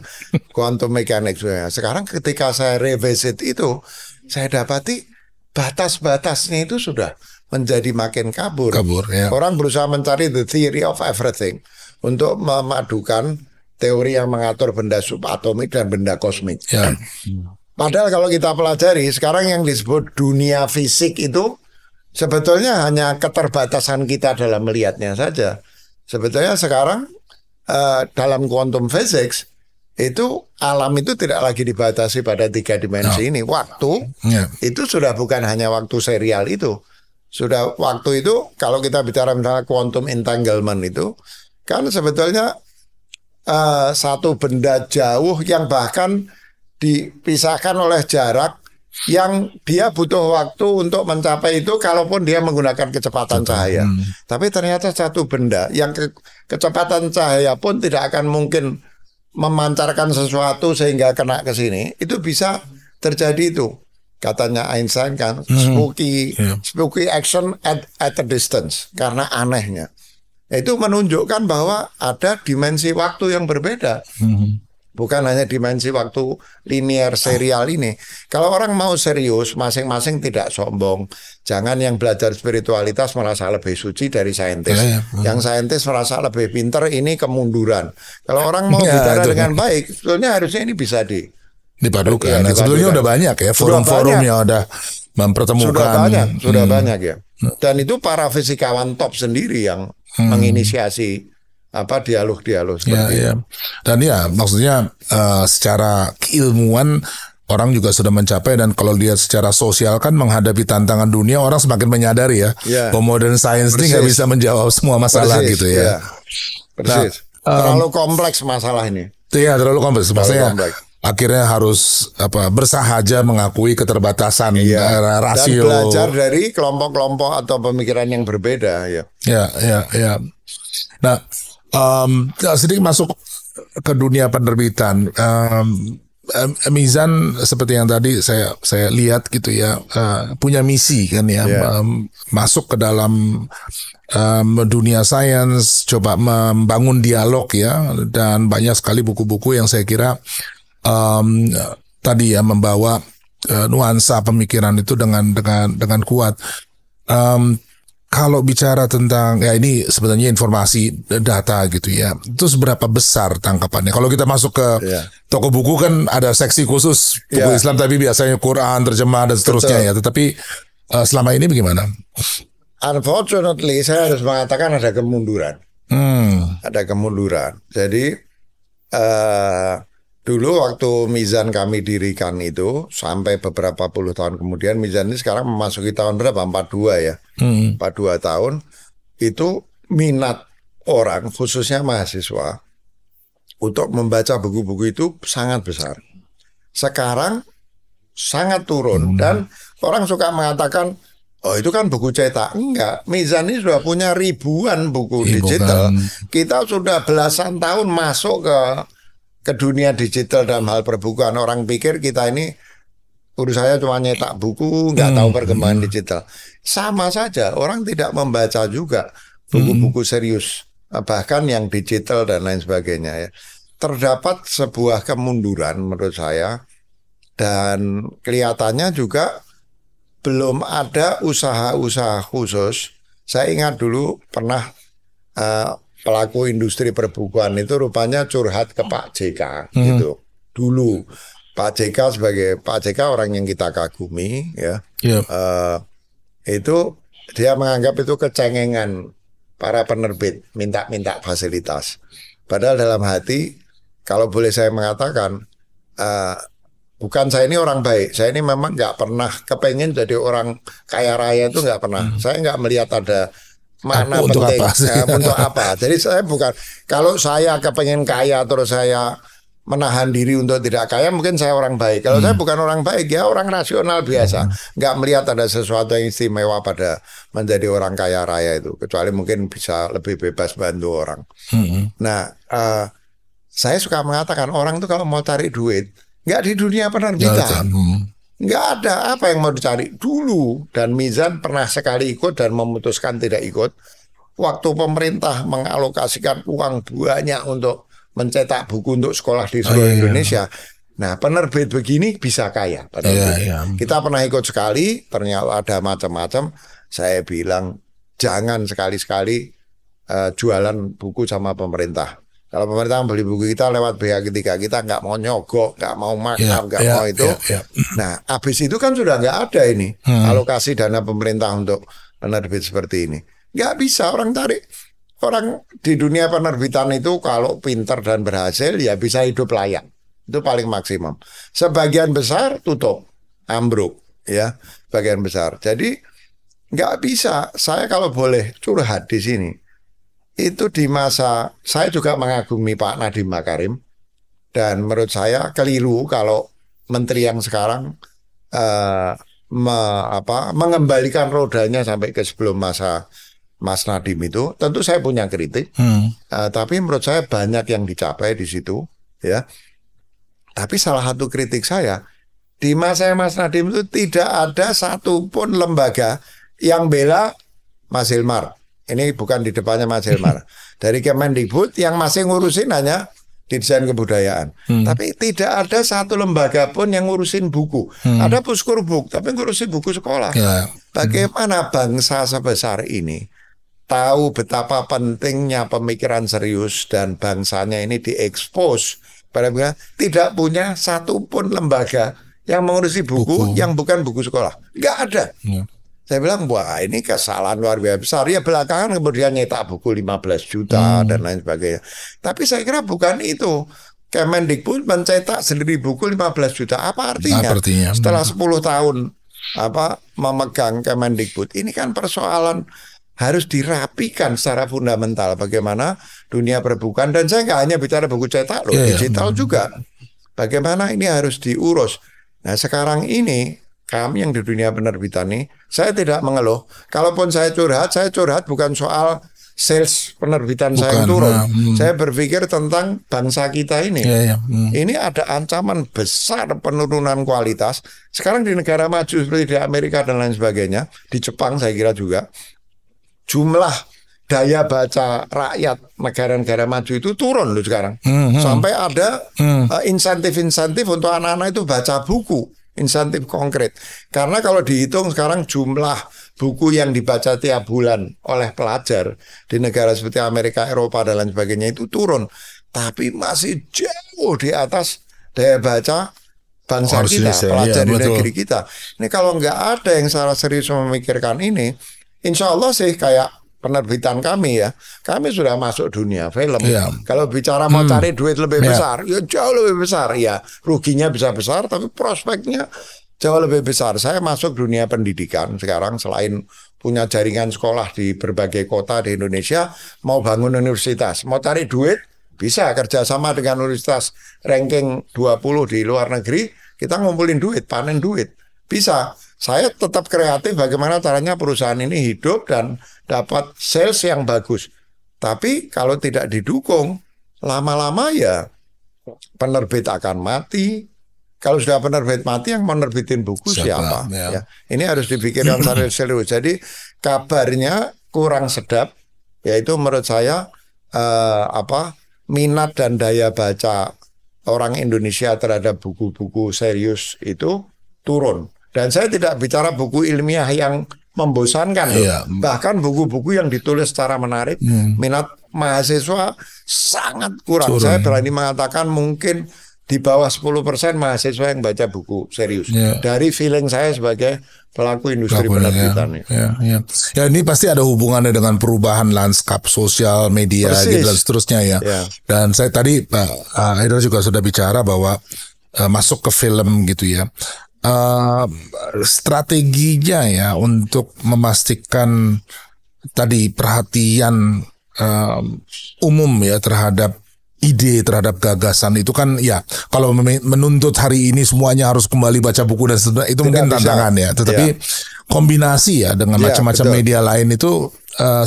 quantum mechanics. Sekarang ketika saya revisit itu, saya dapati batas-batasnya itu sudah menjadi makin kabur. Orang berusaha mencari the theory of everything untuk memadukan teori yang mengatur benda subatomik dan benda kosmik. Padahal kalau kita pelajari sekarang yang disebut dunia fisik itu sebetulnya hanya keterbatasan kita dalam melihatnya saja. Sebetulnya sekarang dalam quantum physics itu alam itu tidak lagi dibatasi pada 3 dimensi ini. Waktu itu sudah bukan hanya waktu serial itu. Sudah waktu itu kalau kita bicara misalnya quantum entanglement itu kan sebetulnya satu benda jauh yang bahkan dipisahkan oleh jarak yang dia butuh waktu untuk mencapai itu kalaupun dia menggunakan kecepatan cahaya. Tapi ternyata satu benda yang kecepatan cahaya pun tidak akan mungkin memancarkan sesuatu sehingga kena ke sini, itu bisa terjadi itu. Katanya Einstein kan, spooky action at a distance, karena anehnya. Itu menunjukkan bahwa ada dimensi waktu yang berbeda. Bukan hanya dimensi waktu linear serial ini. Kalau orang mau serius, masing-masing tidak sombong. Jangan yang belajar spiritualitas merasa lebih suci dari saintis. Yang saintis merasa lebih pinter, ini kemunduran. Kalau orang mau bicara dengan baik, sebetulnya harusnya ini bisa dipadukan. Nah, sebetulnya udah banyak ya forum-forum yang udah mempertemukan. Sudah banyak ya. Dan itu para fisikawan top sendiri yang menginisiasi dialog-dialog seperti itu. Dan ya maksudnya secara keilmuan orang juga sudah mencapai, dan kalau lihat secara sosial kan menghadapi tantangan dunia, orang semakin menyadari bahwa modern science ini nggak bisa menjawab semua masalah gitu ya. Persis. Terlalu kompleks masalah ini. Iya, terlalu kompleks. Maksudnya akhirnya harus bersahaja mengakui keterbatasan rasio dan belajar dari kelompok-kelompok atau pemikiran yang berbeda ya. Ya. Nah, sedikit masuk ke dunia penerbitan. Mizan seperti yang tadi saya lihat gitu ya, punya misi kan ya, masuk ke dalam dunia sains, coba membangun dialog ya, dan banyak sekali buku-buku yang saya kira tadi ya membawa nuansa pemikiran itu dengan kuat. Kalau bicara tentang ini sebenarnya informasi data gitu ya, itu seberapa besar tangkapannya? Kalau kita masuk ke toko buku kan ada seksi khusus buku Islam, tapi biasanya Quran, terjemah dan seterusnya. Ya. Tetapi selama ini bagaimana? Unfortunately, saya harus mengatakan ada kemunduran. Ada kemunduran. Jadi dulu waktu Mizan kami dirikan itu, sampai beberapa puluh tahun kemudian, Mizan ini sekarang memasuki tahun berapa? 42 ya. 42 tahun, itu minat orang, khususnya mahasiswa, untuk membaca buku-buku itu sangat besar. Sekarang sangat turun, dan orang suka mengatakan, oh itu kan buku cetak. Enggak, Mizan ini sudah punya ribuan buku digital. Kita sudah belasan tahun masuk ke dunia digital dalam hal perbukuan. Orang pikir kita ini urusannya cuma nyetak buku, nggak tahu perkembangan digital. Sama saja, orang tidak membaca juga buku-buku serius, bahkan yang digital dan lain sebagainya ya. Terdapat sebuah kemunduran menurut saya, dan kelihatannya juga belum ada usaha-usaha khusus. Saya ingat dulu pernah pelaku industri perbukuan itu rupanya curhat ke Pak JK gitu. Dulu Pak JK orang yang kita kagumi ya. Itu dia menganggap itu kecengengan para penerbit minta fasilitas. Padahal dalam hati, kalau boleh saya mengatakan, bukan saya ini orang baik. Saya ini memang nggak pernah kepengen jadi orang kaya raya, itu nggak pernah. Saya nggak melihat ada mana untuk penting apa? untuk apa. Jadi saya bukan, kalau saya kepengen kaya terus saya menahan diri untuk tidak kaya, mungkin saya orang baik. Kalau saya bukan orang baik, ya orang rasional biasa, nggak melihat ada sesuatu yang istimewa pada menjadi orang kaya raya itu, kecuali mungkin bisa lebih bebas bantu orang. Nah, saya suka mengatakan orang tuh kalau mau cari duit, nggak di dunia penerbitan. Nggak ada apa yang mau dicari dulu. Dan Mizan pernah sekali ikut dan memutuskan tidak ikut waktu pemerintah mengalokasikan uang banyak untuk mencetak buku untuk sekolah di seluruh Indonesia. Nah, penerbit begini bisa kaya. Kita pernah ikut sekali, ternyata ada macam-macam. Saya bilang jangan sekali-sekali jualan buku sama pemerintah. Kalau pemerintah beli buku kita lewat pihak ketiga, kita nggak mau nyogok, nggak mau markup, nggak mau itu. Nah, habis itu kan sudah nggak ada ini alokasi dana pemerintah untuk penerbit seperti ini. Nggak bisa orang tarik. Orang di dunia penerbitan itu kalau pinter dan berhasil ya bisa hidup layak. Itu paling maksimum. Sebagian besar tutup, ambruk, ya, bagian besar. Jadi nggak bisa. Saya kalau boleh curhat di sini. Itu di masa saya juga mengagumi Pak Nadiem Makarim, dan menurut saya keliru kalau menteri yang sekarang mengembalikan rodanya sampai ke sebelum masa Mas Nadiem itu. Tentu saya punya kritik, tapi menurut saya banyak yang dicapai di situ ya. Tapi salah satu kritik saya, di masa Mas Nadiem itu tidak ada satupun lembaga yang bela Mas Hilmar. Ini bukan di depannya Mas Hilmar. Dari Kemendikbud yang masih ngurusin hanya Dirjen Kebudayaan. Tapi tidak ada satu lembaga pun yang ngurusin buku. Ada Puskurbuk, tapi ngurusin buku sekolah. Bagaimana bangsa sebesar ini tahu betapa pentingnya pemikiran serius dan bangsanya ini diekspos pada tidak punya satupun lembaga yang mengurusi buku yang bukan buku sekolah. Nggak ada. Saya bilang, wah ini kesalahan luar biasa besar. Ya belakangan kemudian nyetak buku 15 juta dan lain sebagainya. Tapi saya kira bukan itu. Kemendikbud mencetak sendiri buku 15 juta. Apa artinya? Setelah 10 tahun memegang Kemendikbud, ini kan persoalan harus dirapikan secara fundamental. Bagaimana dunia perbukuan. Dan saya nggak hanya bicara buku cetak loh, digital juga. Bagaimana ini harus diurus. Nah sekarang ini kami yang di dunia penerbitan ini, saya tidak mengeluh. Kalaupun saya curhat bukan soal sales penerbitan saya yang turun. Saya berpikir tentang bangsa kita ini. Ini ada ancaman besar penurunan kualitas. Sekarang di negara maju seperti di Amerika dan lain sebagainya, di Jepang saya kira juga, jumlah daya baca rakyat negara-negara maju itu turun loh sekarang. Sampai ada insentif-insentif untuk anak-anak itu baca buku. Insentif konkret. Karena kalau dihitung sekarang jumlah buku yang dibaca tiap bulan oleh pelajar di negara seperti Amerika, Eropa dan lain sebagainya itu turun. Tapi masih jauh di atas daya baca bangsa kita, pelajar di negeri kita. Ini kalau nggak ada yang secara serius memikirkan ini, insya Allah sih kayak penerbitan kami ya, kami sudah masuk dunia film. Kalau bicara mau cari duit lebih besar, ya jauh lebih besar. Ya ruginya bisa besar, tapi prospeknya jauh lebih besar. Saya masuk dunia pendidikan sekarang, selain punya jaringan sekolah di berbagai kota di Indonesia, mau bangun universitas, mau cari duit, bisa kerjasama dengan universitas ranking 20 di luar negeri, kita ngumpulin duit, panen duit. Bisa. Saya tetap kreatif bagaimana caranya perusahaan ini hidup dan dapat sales yang bagus. Tapi kalau tidak didukung, lama-lama ya penerbit akan mati. Kalau sudah penerbit mati, yang menerbitin buku siapa? Ya. Ini harus dipikirkan secara serius. Jadi kabarnya kurang sedap, yaitu menurut saya minat dan daya baca orang Indonesia terhadap buku-buku serius itu turun. Dan saya tidak bicara buku ilmiah yang membosankan loh. Bahkan buku-buku yang ditulis secara menarik, minat mahasiswa sangat kurang. Saya berani mengatakan mungkin di bawah 10% mahasiswa yang baca buku serius. Dari feeling saya sebagai pelaku industri penerbitan. Ya ini pasti ada hubungannya dengan perubahan lanskap sosial media gitu dan seterusnya ya. Dan saya tadi Pak Haidar juga sudah bicara bahwa masuk ke film gitu ya. Strateginya ya untuk memastikan tadi perhatian umum ya terhadap ide, terhadap gagasan itu kan ya kalau menuntut hari ini semuanya harus kembali baca buku dan seterusnya itu mungkin tantangan ya, tetapi kombinasi ya dengan macam-macam media lain itu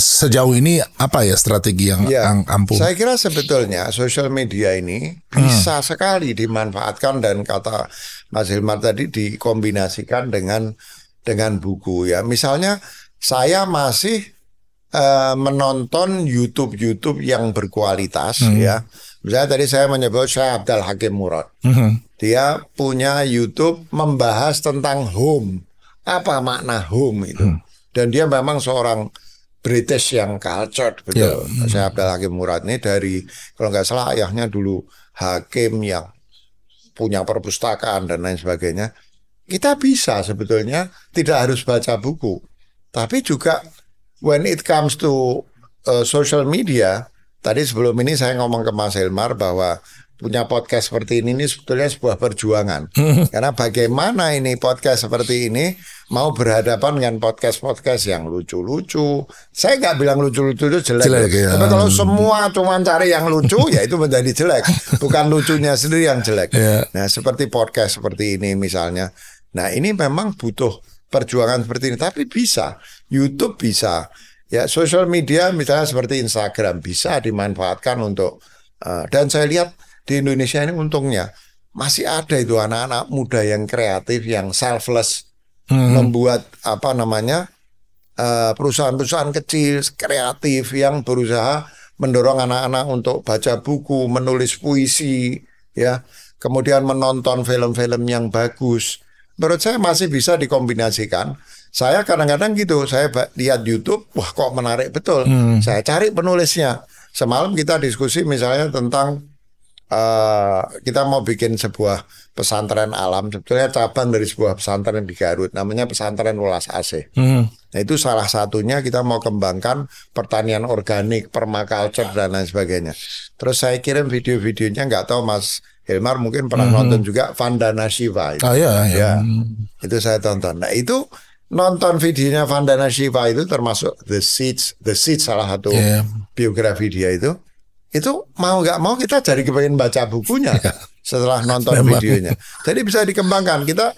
sejauh ini apa ya strategi yang ampuh? Saya kira sebetulnya sosial media ini bisa sekali dimanfaatkan dan kata Mas Hilmar tadi dikombinasikan dengan buku ya. Misalnya saya masih menonton YouTube yang berkualitas ya. Misalnya tadi saya menyebut Syekh Abdul Hakim Murad. Dia punya YouTube membahas tentang home. Apa makna home itu? Dan dia memang seorang British yang cultured betul. Syekh Abdul Hakim Murad ini dari kalau nggak salah ayahnya dulu hakim yang punya perpustakaan dan lain sebagainya. Kita bisa sebetulnya tidak harus baca buku, tapi juga when it comes to social media, tadi sebelum ini saya ngomong ke Mas Hilmar bahwa punya podcast seperti ini sebetulnya sebuah perjuangan. Karena bagaimana ini podcast seperti ini mau berhadapan dengan podcast-podcast yang lucu-lucu. Saya nggak bilang lucu-lucu itu jelek ya. Tapi kalau semua cuma cari yang lucu, ya itu menjadi jelek. Bukan lucunya sendiri yang jelek. Nah seperti podcast seperti ini misalnya. Nah ini memang butuh perjuangan seperti ini. Tapi bisa. YouTube bisa. Ya social media misalnya seperti Instagram bisa dimanfaatkan untuk. Dan saya lihat di Indonesia ini untungnya masih ada itu anak-anak muda yang kreatif, yang selfless, membuat apa namanya perusahaan-perusahaan kecil kreatif yang berusaha mendorong anak-anak untuk baca buku, menulis puisi, ya, kemudian menonton film-film yang bagus. Menurut saya masih bisa dikombinasikan. Saya kadang-kadang gitu, saya lihat YouTube, wah kok menarik betul. Saya cari penulisnya. Semalam kita diskusi misalnya tentang kita mau bikin sebuah pesantren alam, sebetulnya cabang dari sebuah pesantren di Garut, namanya pesantren Welas AC. Nah itu salah satunya kita mau kembangkan pertanian organik, permaculture dan lain sebagainya. Terus saya kirim video-videonya, nggak tahu Mas Hilmar mungkin pernah nonton juga Vandana Shiva. Oh iya, ya. Itu saya tonton. Nah itu nonton videonya Vandana Shiva itu termasuk The Seeds salah satu biografi dia itu mau nggak mau kita jadi kepengen baca bukunya setelah nonton videonya. Jadi bisa dikembangkan. Kita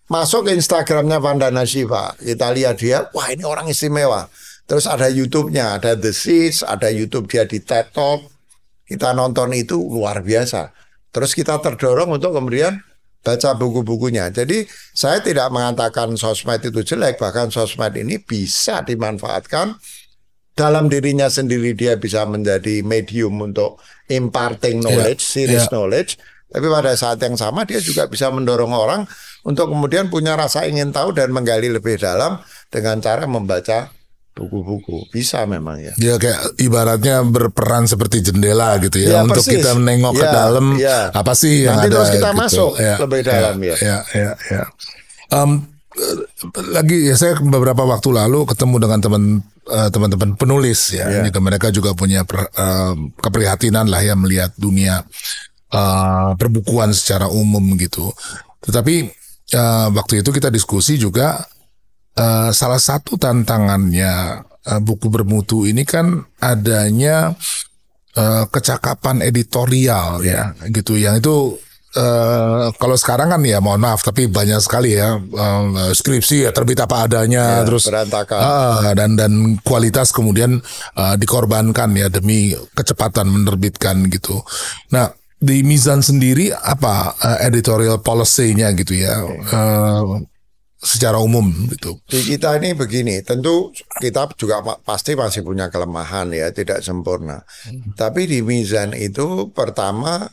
masuk ke Instagramnya Vandana Shiva, kita lihat dia, wah ini orang istimewa. Terus ada YouTube-nya, ada The Seeds, ada YouTube dia di TED Talk. Kita nonton itu luar biasa. Terus kita terdorong untuk kemudian baca buku-bukunya. Jadi saya tidak mengatakan sosmed itu jelek, bahkan sosmed ini bisa dimanfaatkan. Dalam dirinya sendiri dia bisa menjadi medium untuk imparting knowledge, serious knowledge. Tapi pada saat yang sama dia juga bisa mendorong orang untuk kemudian punya rasa ingin tahu dan menggali lebih dalam dengan cara membaca buku-buku. Bisa memang ya. Dia kayak ibaratnya berperan seperti jendela gitu ya, untuk persis. kita menengok ke dalam apa sih yang nanti ada. Terus kita gitu. masuk lebih dalam ya. Lagi ya, saya beberapa waktu lalu ketemu dengan teman-teman penulis ya. Mereka juga punya keprihatinan lah ya melihat dunia perbukuan secara umum gitu. Tetapi waktu itu kita diskusi juga salah satu tantangannya buku bermutu ini kan adanya kecakapan editorial ya gitu, yang itu kalau sekarang kan ya mohon maaf tapi banyak sekali ya skripsi ya terbit apa adanya terus berantakan dan kualitas kemudian dikorbankan ya demi kecepatan menerbitkan gitu. Nah di Mizan sendiri apa editorial policy-nya gitu ya secara umum gitu. Di kita ini begini, tentu kita juga pasti masih punya kelemahan ya, tidak sempurna. Tapi di Mizan itu pertama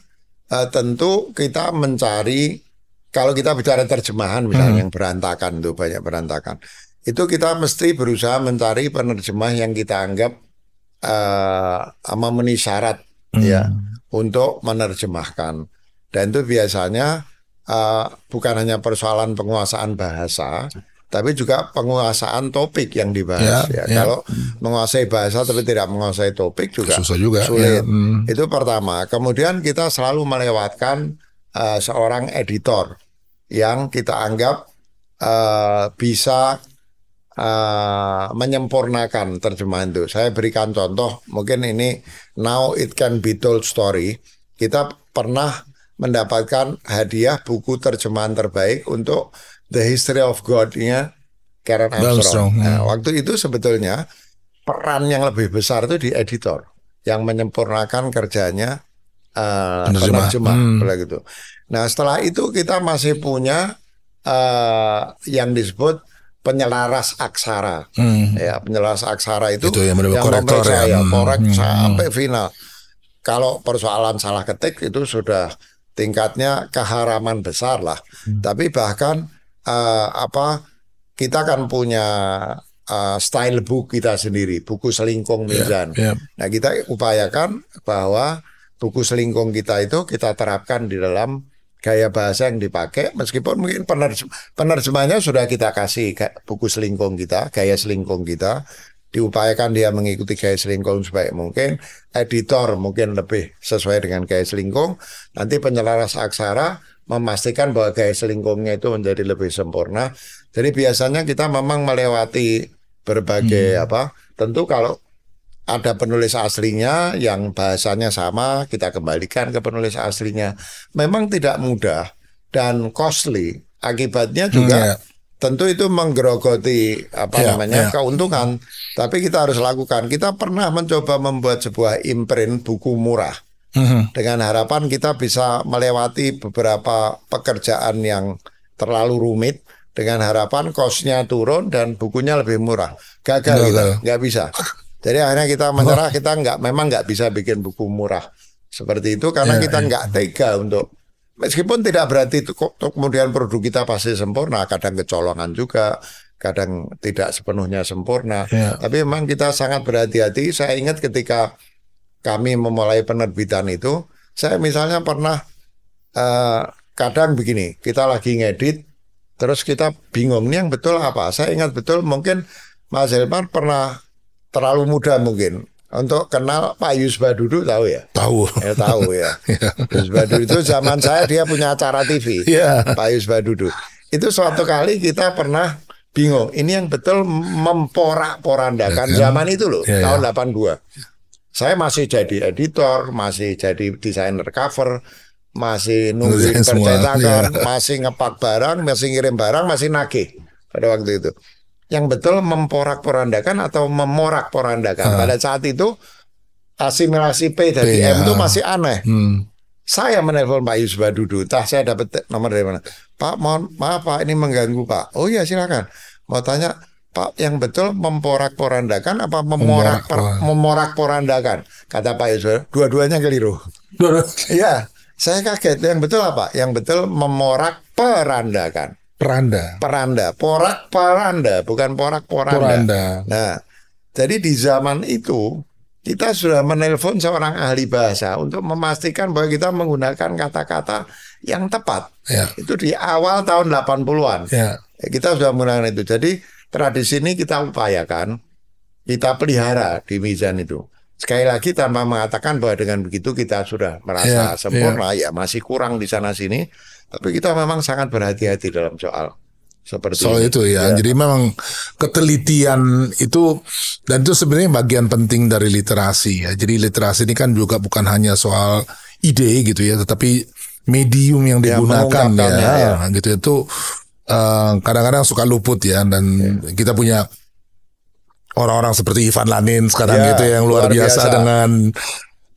tentu kita mencari, kalau kita bicara terjemahan misalnya yang berantakan itu banyak berantakan, itu kita mesti berusaha mencari penerjemah yang kita anggap memenuhi syarat ya untuk menerjemahkan. Dan itu biasanya bukan hanya persoalan penguasaan bahasa, tapi juga penguasaan topik yang dibahas. Kalau menguasai bahasa tapi tidak menguasai topik juga susah juga, sulit. Itu pertama. Kemudian kita selalu melewatkan seorang editor yang kita anggap bisa menyempurnakan terjemahan itu. Saya berikan contoh, mungkin ini Now It Can Be Told Story. Kita pernah mendapatkan hadiah buku terjemahan terbaik untuk The History of God-nya Karen Armstrong. Nah, waktu itu sebetulnya peran yang lebih besar itu di editor yang menyempurnakan kerjanya penerjemah gitu. Nah setelah itu kita masih punya yang disebut penyelaras aksara. Ya, penyelaras aksara itu yang memeriksa korek sampai final. Kalau persoalan salah ketik itu sudah tingkatnya keharaman besar lah. Tapi bahkan kita kan punya style book kita sendiri, buku selingkung Mizan. Nah kita upayakan bahwa buku selingkung kita itu kita terapkan di dalam gaya bahasa yang dipakai, meskipun mungkin penerjemahnya sudah kita kasih buku selingkung kita, gaya selingkung kita, diupayakan dia mengikuti gaya selingkung sebaik mungkin, editor mungkin lebih sesuai dengan gaya selingkung, nanti penyelaras aksara memastikan bahwa gaya selingkungnya itu menjadi lebih sempurna. Jadi biasanya kita memang melewati berbagai tentu kalau ada penulis aslinya yang bahasanya sama, kita kembalikan ke penulis aslinya. Memang tidak mudah dan costly. Akibatnya juga tentu itu menggerogoti keuntungan. Tapi kita harus lakukan. Kita pernah mencoba membuat sebuah imprint buku murah Dengan harapan kita bisa melewati beberapa pekerjaan yang terlalu rumit, dengan harapan cost-nya turun dan bukunya lebih murah. Gagal kita, nggak bisa. Jadi akhirnya kita menyerah, kita memang nggak bisa bikin buku murah seperti itu karena kita nggak tega untuk, meskipun tidak berarti kemudian produk kita pasti sempurna, kadang kecolongan juga, kadang tidak sepenuhnya sempurna. Tapi memang kita sangat berhati-hati. Saya ingat ketika kami memulai penerbitan itu, saya misalnya pernah kadang begini, kita lagi ngedit, terus kita bingung nih yang betul apa. Saya ingat betul mungkin Mas Helman pernah terlalu muda mungkin untuk kenal Pak Yus Badudu, tahu ya? Tahu. Tahu ya. Yus Badudu itu zaman saya dia punya acara TV. Pak Yus Badudu. Itu suatu kali kita pernah bingung, ini yang betul memporak-porandakan zaman itu loh, tahun 82. Saya masih jadi editor, masih jadi desainer cover, masih nungguin percetakan, masih ngepak barang, masih ngirim barang, masih nagih pada waktu itu. Yang betul memporak-porandakan atau memorak-porandakan. Pada saat itu asimilasi P dari M itu masih aneh. Saya menelpon Pak Yus Badudu, saya dapat nomor dari mana? Pak, maaf Pak, ini mengganggu Pak. Oh iya silakan. Mau tanya, Pak, yang betul memporak-porandakan apa memorak-porandakan? Kata Pak Yus, dua-duanya keliru. Iya, saya kaget. Yang betul apa? Yang betul memorak-porandakan. Peranda, porak-poranda, bukan porak-poranda. Nah, jadi di zaman itu kita sudah menelpon seorang ahli bahasa untuk memastikan bahwa kita menggunakan kata-kata yang tepat. Itu di awal tahun 80-an. Kita sudah menggunakan itu. Jadi tradisi ini kita upayakan, kita pelihara di Mizan itu. Sekali lagi tanpa mengatakan bahwa dengan begitu kita sudah merasa sempurna, ya masih kurang di sana sini. Tapi kita memang sangat berhati-hati dalam soal seperti itu ya. Jadi memang ketelitian itu, dan itu sebenarnya bagian penting dari literasi ya. Jadi literasi ini kan juga bukan hanya soal ide gitu ya, tetapi medium yang digunakan gitu itu kadang-kadang suka luput ya. Dan kita punya orang-orang seperti Ivan Lanin sekarang gitu yang luar biasa dengan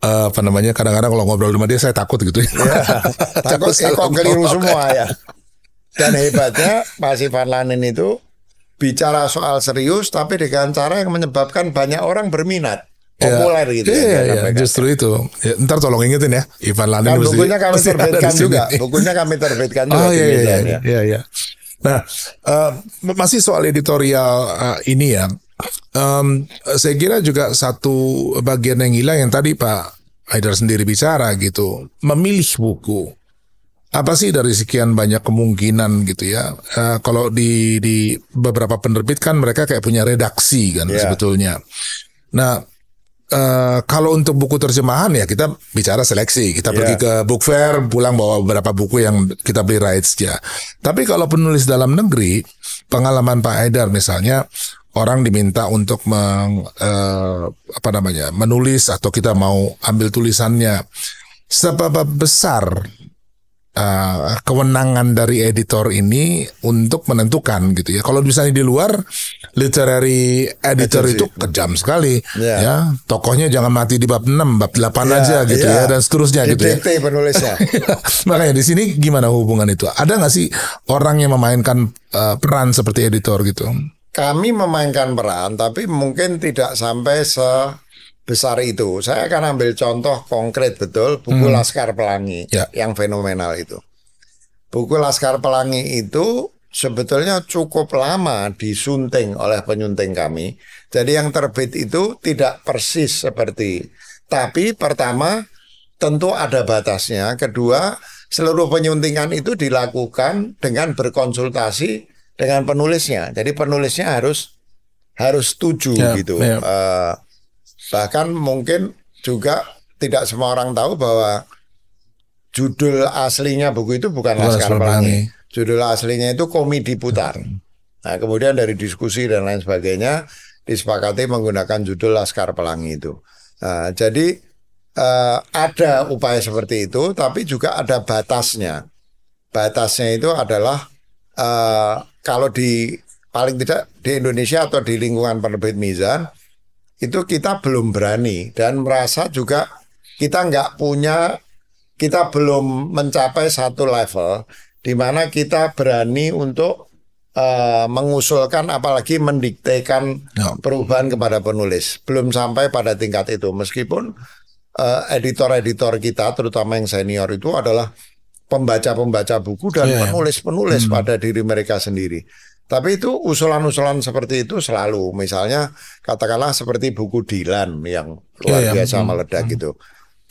kadang-kadang kalau ngobrol sama dia saya takut gitu ya. Takut kok keliru semua ya. Dan hebatnya Mas Ivan Lanin itu bicara soal serius tapi dengan cara yang menyebabkan banyak orang berminat, populer gitu ya. Justru itu ya, ntar tolong ingetin ya Ivan Lanin. Dan bukunya kami terbitkan juga. Bukunya kami terbitkan juga. Iya. Nah, masih soal editorial ini ya. Saya kira juga satu bagian yang hilang yang tadi Pak Haidar sendiri bicara gitu, memilih buku. Apa sih dari sekian banyak kemungkinan gitu ya? Kalau di beberapa penerbit kan mereka kayak punya redaksi kan sebetulnya. Nah, kalau untuk buku terjemahan ya kita bicara seleksi. Kita pergi ke book fair, pulang bawa beberapa buku yang kita beli rights-nya. Tapi kalau penulis dalam negeri, pengalaman Pak Haidar misalnya, orang diminta untuk menulis atau kita mau ambil tulisannya, seberapa besar kewenangan dari editor ini untuk menentukan gitu ya. Kalau misalnya di luar, literary editor itu kejam sekali ya. Tokohnya jangan mati di bab 6, bab 8 aja gitu ya, dan seterusnya gitu ya. Penulisnya. Makanya di sini gimana hubungan itu? Ada nggak sih orang yang memainkan peran seperti editor gitu? Kami memainkan peran, tapi mungkin tidak sampai sebesar itu. Saya akan ambil contoh konkret betul, buku Laskar Pelangi yang fenomenal itu. Buku Laskar Pelangi itu sebetulnya cukup lama disunting oleh penyunting kami. Jadi yang terbit itu tidak persis seperti. Tapi pertama tentu ada batasnya. Kedua, seluruh penyuntingan itu dilakukan dengan berkonsultasi dengan penulisnya. Jadi penulisnya harus setuju gitu. Bahkan mungkin juga tidak semua orang tahu bahwa judul aslinya buku itu bukan Laskar Pelangi. Judul aslinya itu Komedi Putar. Nah, kemudian dari diskusi dan lain sebagainya disepakati menggunakan judul Laskar Pelangi itu. Jadi ada upaya seperti itu, tapi juga ada batasnya. Batasnya itu adalah kalau paling tidak di Indonesia atau di lingkungan penerbit Mizan itu kita belum berani dan merasa juga kita nggak punya, kita belum mencapai satu level di mana kita berani untuk mengusulkan, apalagi mendiktekan perubahan kepada penulis. Belum sampai pada tingkat itu, meskipun editor-editor kita, terutama yang senior itu adalah pembaca-pembaca buku dan penulis-penulis pada diri mereka sendiri. Tapi itu usulan-usulan seperti itu selalu, misalnya katakanlah seperti buku Dylan yang luar biasa meledak gitu.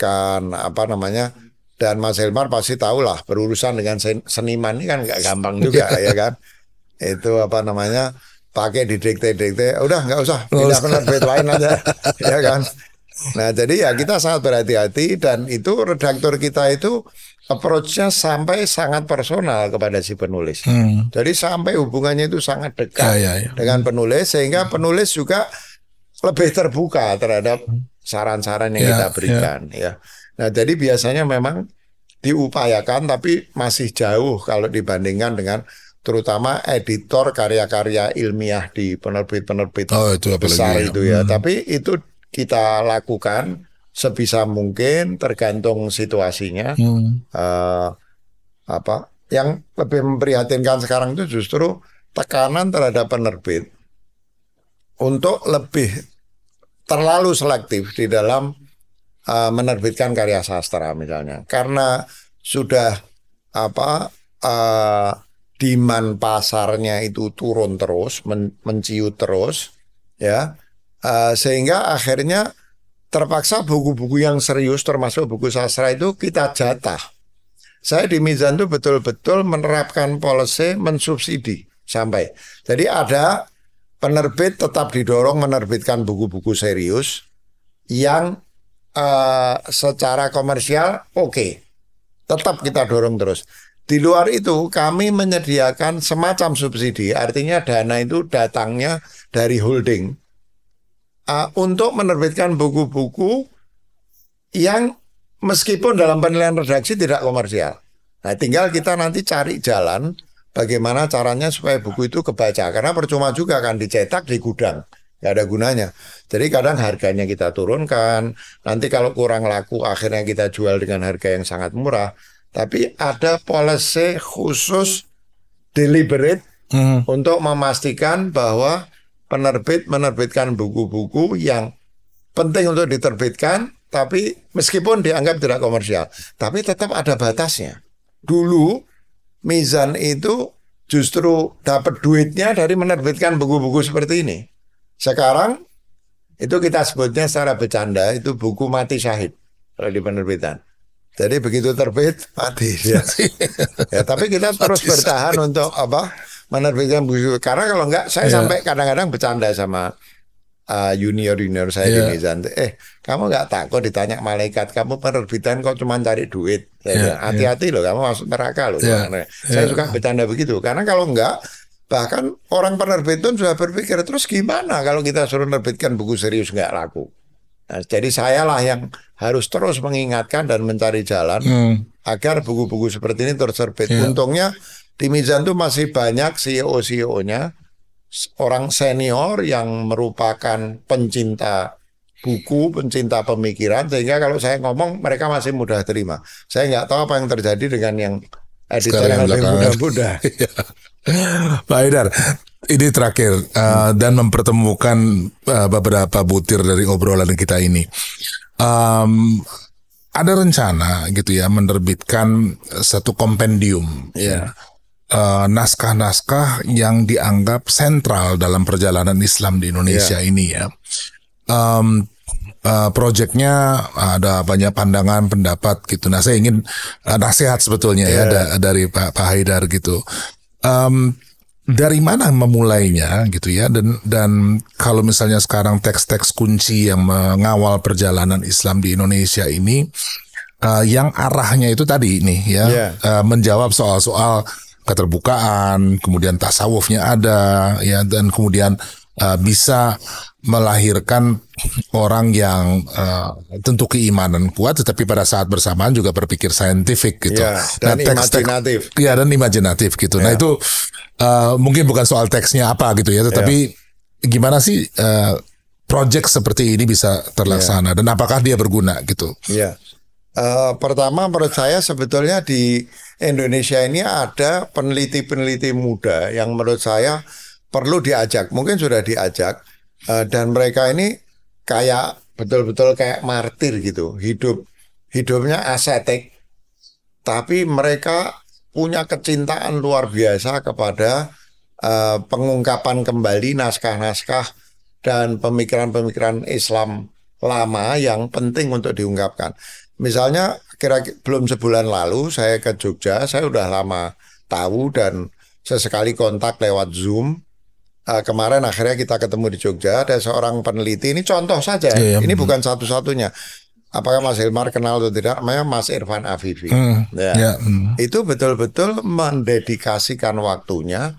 Kan apa namanya, dan Mas Hilmar pasti tahu lah, berurusan dengan seniman ini kan nggak gampang juga ya kan. Itu apa namanya, pakai didikte-dikte, udah nggak usah, pindah penerbit lain aja ya kan. Nah jadi ya kita sangat berhati-hati, dan itu redaktor kita itu approach-nya sampai sangat personal kepada si penulis. Jadi sampai hubungannya itu sangat dekat dengan penulis, sehingga penulis juga lebih terbuka terhadap saran-saran yang kita berikan ya. Nah jadi biasanya memang diupayakan, tapi masih jauh kalau dibandingkan dengan terutama editor karya-karya ilmiah di penerbit-penerbit besar itu ya. Tapi itu kita lakukan sebisa mungkin, tergantung situasinya. Yang lebih memprihatinkan sekarang itu justru tekanan terhadap penerbit untuk lebih terlalu selektif di dalam menerbitkan karya sastra misalnya, karena sudah demand pasarnya itu turun terus, menciut terus ya, sehingga akhirnya terpaksa buku-buku yang serius termasuk buku sastra itu kita jatah. Saya di Mizan itu betul-betul menerapkan policy mensubsidi sampai. Jadi ada penerbit tetap didorong menerbitkan buku-buku serius yang secara komersial tetap kita dorong terus. Di luar itu kami menyediakan semacam subsidi, artinya dana itu datangnya dari holding untuk menerbitkan buku-buku yang meskipun dalam penilaian redaksi tidak komersial. Nah, tinggal kita nanti cari jalan bagaimana caranya supaya buku itu kebaca, karena percuma juga kan dicetak di gudang, nggak ada gunanya. Jadi kadang harganya kita turunkan, nanti kalau kurang laku akhirnya kita jual dengan harga yang sangat murah. Tapi ada policy khusus deliberate untuk memastikan bahwa penerbit menerbitkan buku-buku yang penting untuk diterbitkan, tapi meskipun dianggap tidak komersial, tapi tetap ada batasnya. Dulu Mizan itu justru dapat duitnya dari menerbitkan buku-buku seperti ini. Sekarang itu kita sebutnya secara bercanda itu buku mati syahid kalau di penerbitan. Jadi begitu terbit mati ya. Ya, tapi kita terus bertahan untuk menerbitkan buku, karena kalau enggak saya sampai kadang-kadang bercanda sama junior saya di Mizan. Kamu nggak takut ditanya malaikat, kamu penerbitan kok cuma cari duit? Hati-hati loh, kamu masuk neraka loh. Saya suka bercanda begitu, karena kalau enggak, bahkan orang penerbit pun sudah berpikir, terus gimana kalau kita suruh menerbitkan buku serius nggak laku? Nah, jadi sayalah yang harus terus mengingatkan dan mencari jalan agar buku-buku seperti ini terus terbit. Untungnya di Mizan itu masih banyak CEO-nya orang senior yang merupakan pencinta buku, pencinta pemikiran, sehingga kalau saya ngomong mereka masih mudah terima. Saya nggak tahu apa yang terjadi dengan yang editor yang lebih muda-muda. Pak Haidar, ini terakhir dan mempertemukan beberapa butir dari obrolan kita ini. Ada rencana gitu ya menerbitkan satu kompendium, naskah-naskah yang dianggap sentral dalam perjalanan Islam di Indonesia ini ya. Proyeknya ada banyak pandangan, pendapat gitu. Nah, saya ingin nasihat sebetulnya dari Pak Haidar gitu. Dari mana memulainya gitu ya, dan kalau misalnya sekarang teks-teks kunci yang mengawal perjalanan Islam di Indonesia ini yang arahnya itu tadi nih ya, menjawab soal-soal keterbukaan, kemudian tasawufnya ada ya, dan kemudian bisa melahirkan orang yang tentu keimanan kuat, tetapi pada saat bersamaan juga berpikir saintifik gitu. Dan imajinatif. Ya, dan imajinatif gitu. Nah itu mungkin bukan soal teksnya apa gitu ya, tetapi gimana sih project seperti ini bisa terlaksana dan apakah dia berguna gitu? Ya, pertama menurut saya sebetulnya di Indonesia ini ada peneliti-peneliti muda yang menurut saya perlu diajak, mungkin sudah diajak, dan mereka ini kayak betul-betul kayak martir gitu, hidupnya ascetik, tapi mereka punya kecintaan luar biasa kepada pengungkapan kembali naskah-naskah dan pemikiran-pemikiran Islam lama yang penting untuk diungkapkan. Misalnya kira-kira belum sebulan lalu saya ke Jogja, saya udah lama tahu dan sesekali kontak lewat Zoom. Kemarin akhirnya kita ketemu di Jogja, ada seorang peneliti, ini contoh saja, ini bukan satu-satunya. Apakah Mas Hilmar kenal atau tidak, namanya Mas Irfan Afifi. Itu betul-betul mendedikasikan waktunya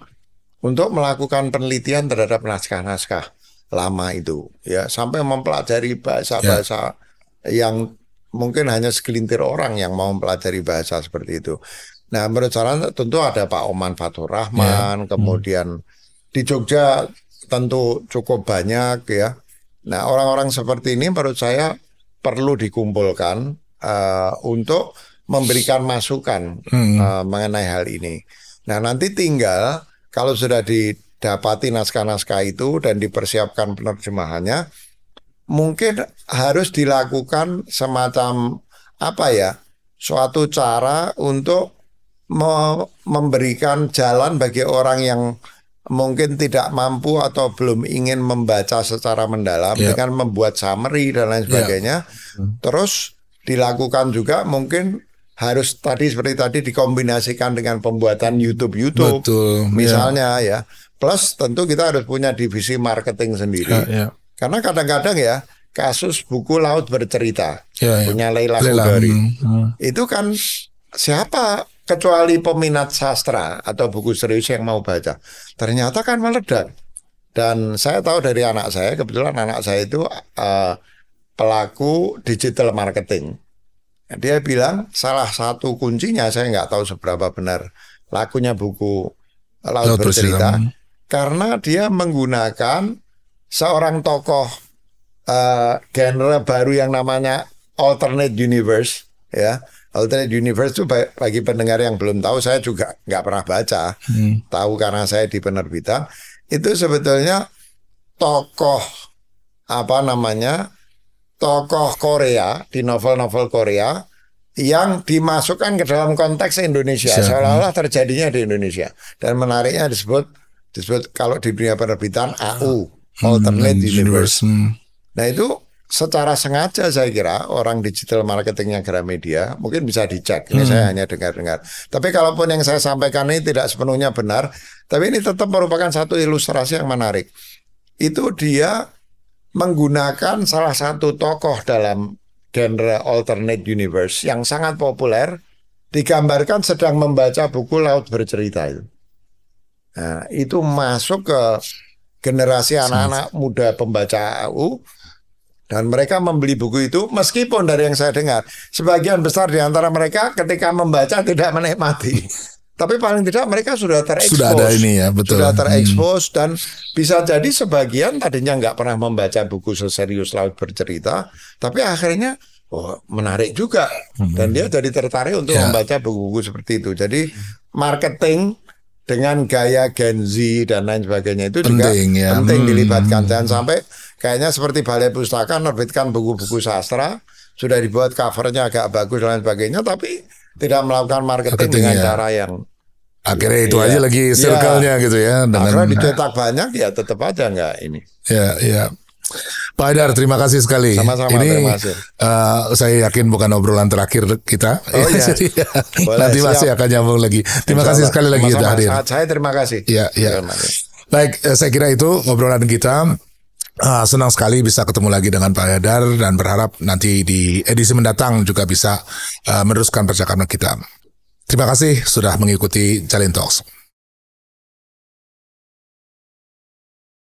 untuk melakukan penelitian terhadap naskah-naskah lama itu, ya, sampai mempelajari bahasa-bahasa yang mungkin hanya segelintir orang yang mau mempelajari bahasa seperti itu. Nah, menurut saya tentu ada Pak Oman Fathur Rahman, kemudian di Jogja tentu cukup banyak, ya. Nah, orang-orang seperti ini menurut saya perlu dikumpulkan untuk memberikan masukan mengenai hal ini. Nah, nanti tinggal kalau sudah didapati naskah-naskah itu dan dipersiapkan penerjemahannya, mungkin harus dilakukan semacam apa ya, suatu cara untuk memberikan jalan bagi orang yang mungkin tidak mampu atau belum ingin membaca secara mendalam dengan membuat summary dan lain sebagainya. Terus dilakukan juga mungkin harus tadi seperti tadi dikombinasikan dengan pembuatan YouTube misalnya, ya. Plus tentu kita harus punya divisi marketing sendiri. Karena kadang-kadang ya kasus buku Laut Bercerita punya Leila Chudori itu kan siapa kecuali peminat sastra atau buku serius yang mau baca, ternyata kan meledak. Dan saya tahu dari anak saya, kebetulan anak saya itu pelaku digital marketing. Dia bilang salah satu kuncinya, saya nggak tahu seberapa benar lakunya buku Laut Bercerita, karena dia menggunakan seorang tokoh genre baru yang namanya alternate universe, ya. Alternate universe itu bagi pendengar yang belum tahu, saya juga nggak pernah baca, tahu karena saya di penerbitan. Itu sebetulnya tokoh tokoh Korea di novel-novel Korea yang dimasukkan ke dalam konteks Indonesia, seolah-olah terjadinya di Indonesia. Dan menariknya disebut kalau di dunia penerbitan AU, alternate universe. Nah, itu secara sengaja saya kira orang digital marketingnya Gramedia mungkin bisa dicek. Ini saya hanya dengar-dengar. Tapi kalaupun yang saya sampaikan ini tidak sepenuhnya benar, tapi ini tetap merupakan satu ilustrasi yang menarik. Itu dia menggunakan salah satu tokoh dalam genre alternate universe yang sangat populer, digambarkan sedang membaca buku Laut Bercerita itu. Nah, itu masuk ke generasi anak-anak muda pembaca AU. Dan mereka membeli buku itu, meskipun dari yang saya dengar, sebagian besar di antara mereka ketika membaca tidak menikmati. Tapi paling tidak mereka sudah terekspos. Sudah ada ini ya, betul. Sudah terekspos dan bisa jadi sebagian tadinya nggak pernah membaca buku seserius Laut Bercerita, tapi akhirnya menarik juga. Dan dia jadi tertarik untuk membaca buku-buku seperti itu. Jadi marketing dengan gaya Gen Z dan lain sebagainya itu penting, juga penting dilibatkan. Jangan sampai kayaknya seperti Balai Pustaka menerbitkan buku-buku sastra, sudah dibuat covernya agak bagus dan lain sebagainya, tapi tidak melakukan marketing dengan cara yang akhirnya itu aja lagi circle-nya gitu ya. Akhirnya dicetak banyak ya tetap aja enggak ini. Ya. Pak Haidar, terima kasih sekali. Sama-sama, ini terima kasih. Saya yakin bukan obrolan terakhir kita. Jadi, nanti masih akan nyambung lagi. Terima kasih sekali lagi sudah hadir. Saya terima kasih. Ya. Baik, saya kira itu obrolan kita. Senang sekali bisa ketemu lagi dengan Pak Haidar dan berharap nanti di edisi mendatang juga bisa meneruskan percakapan kita. Terima kasih sudah mengikuti Jalin Talks.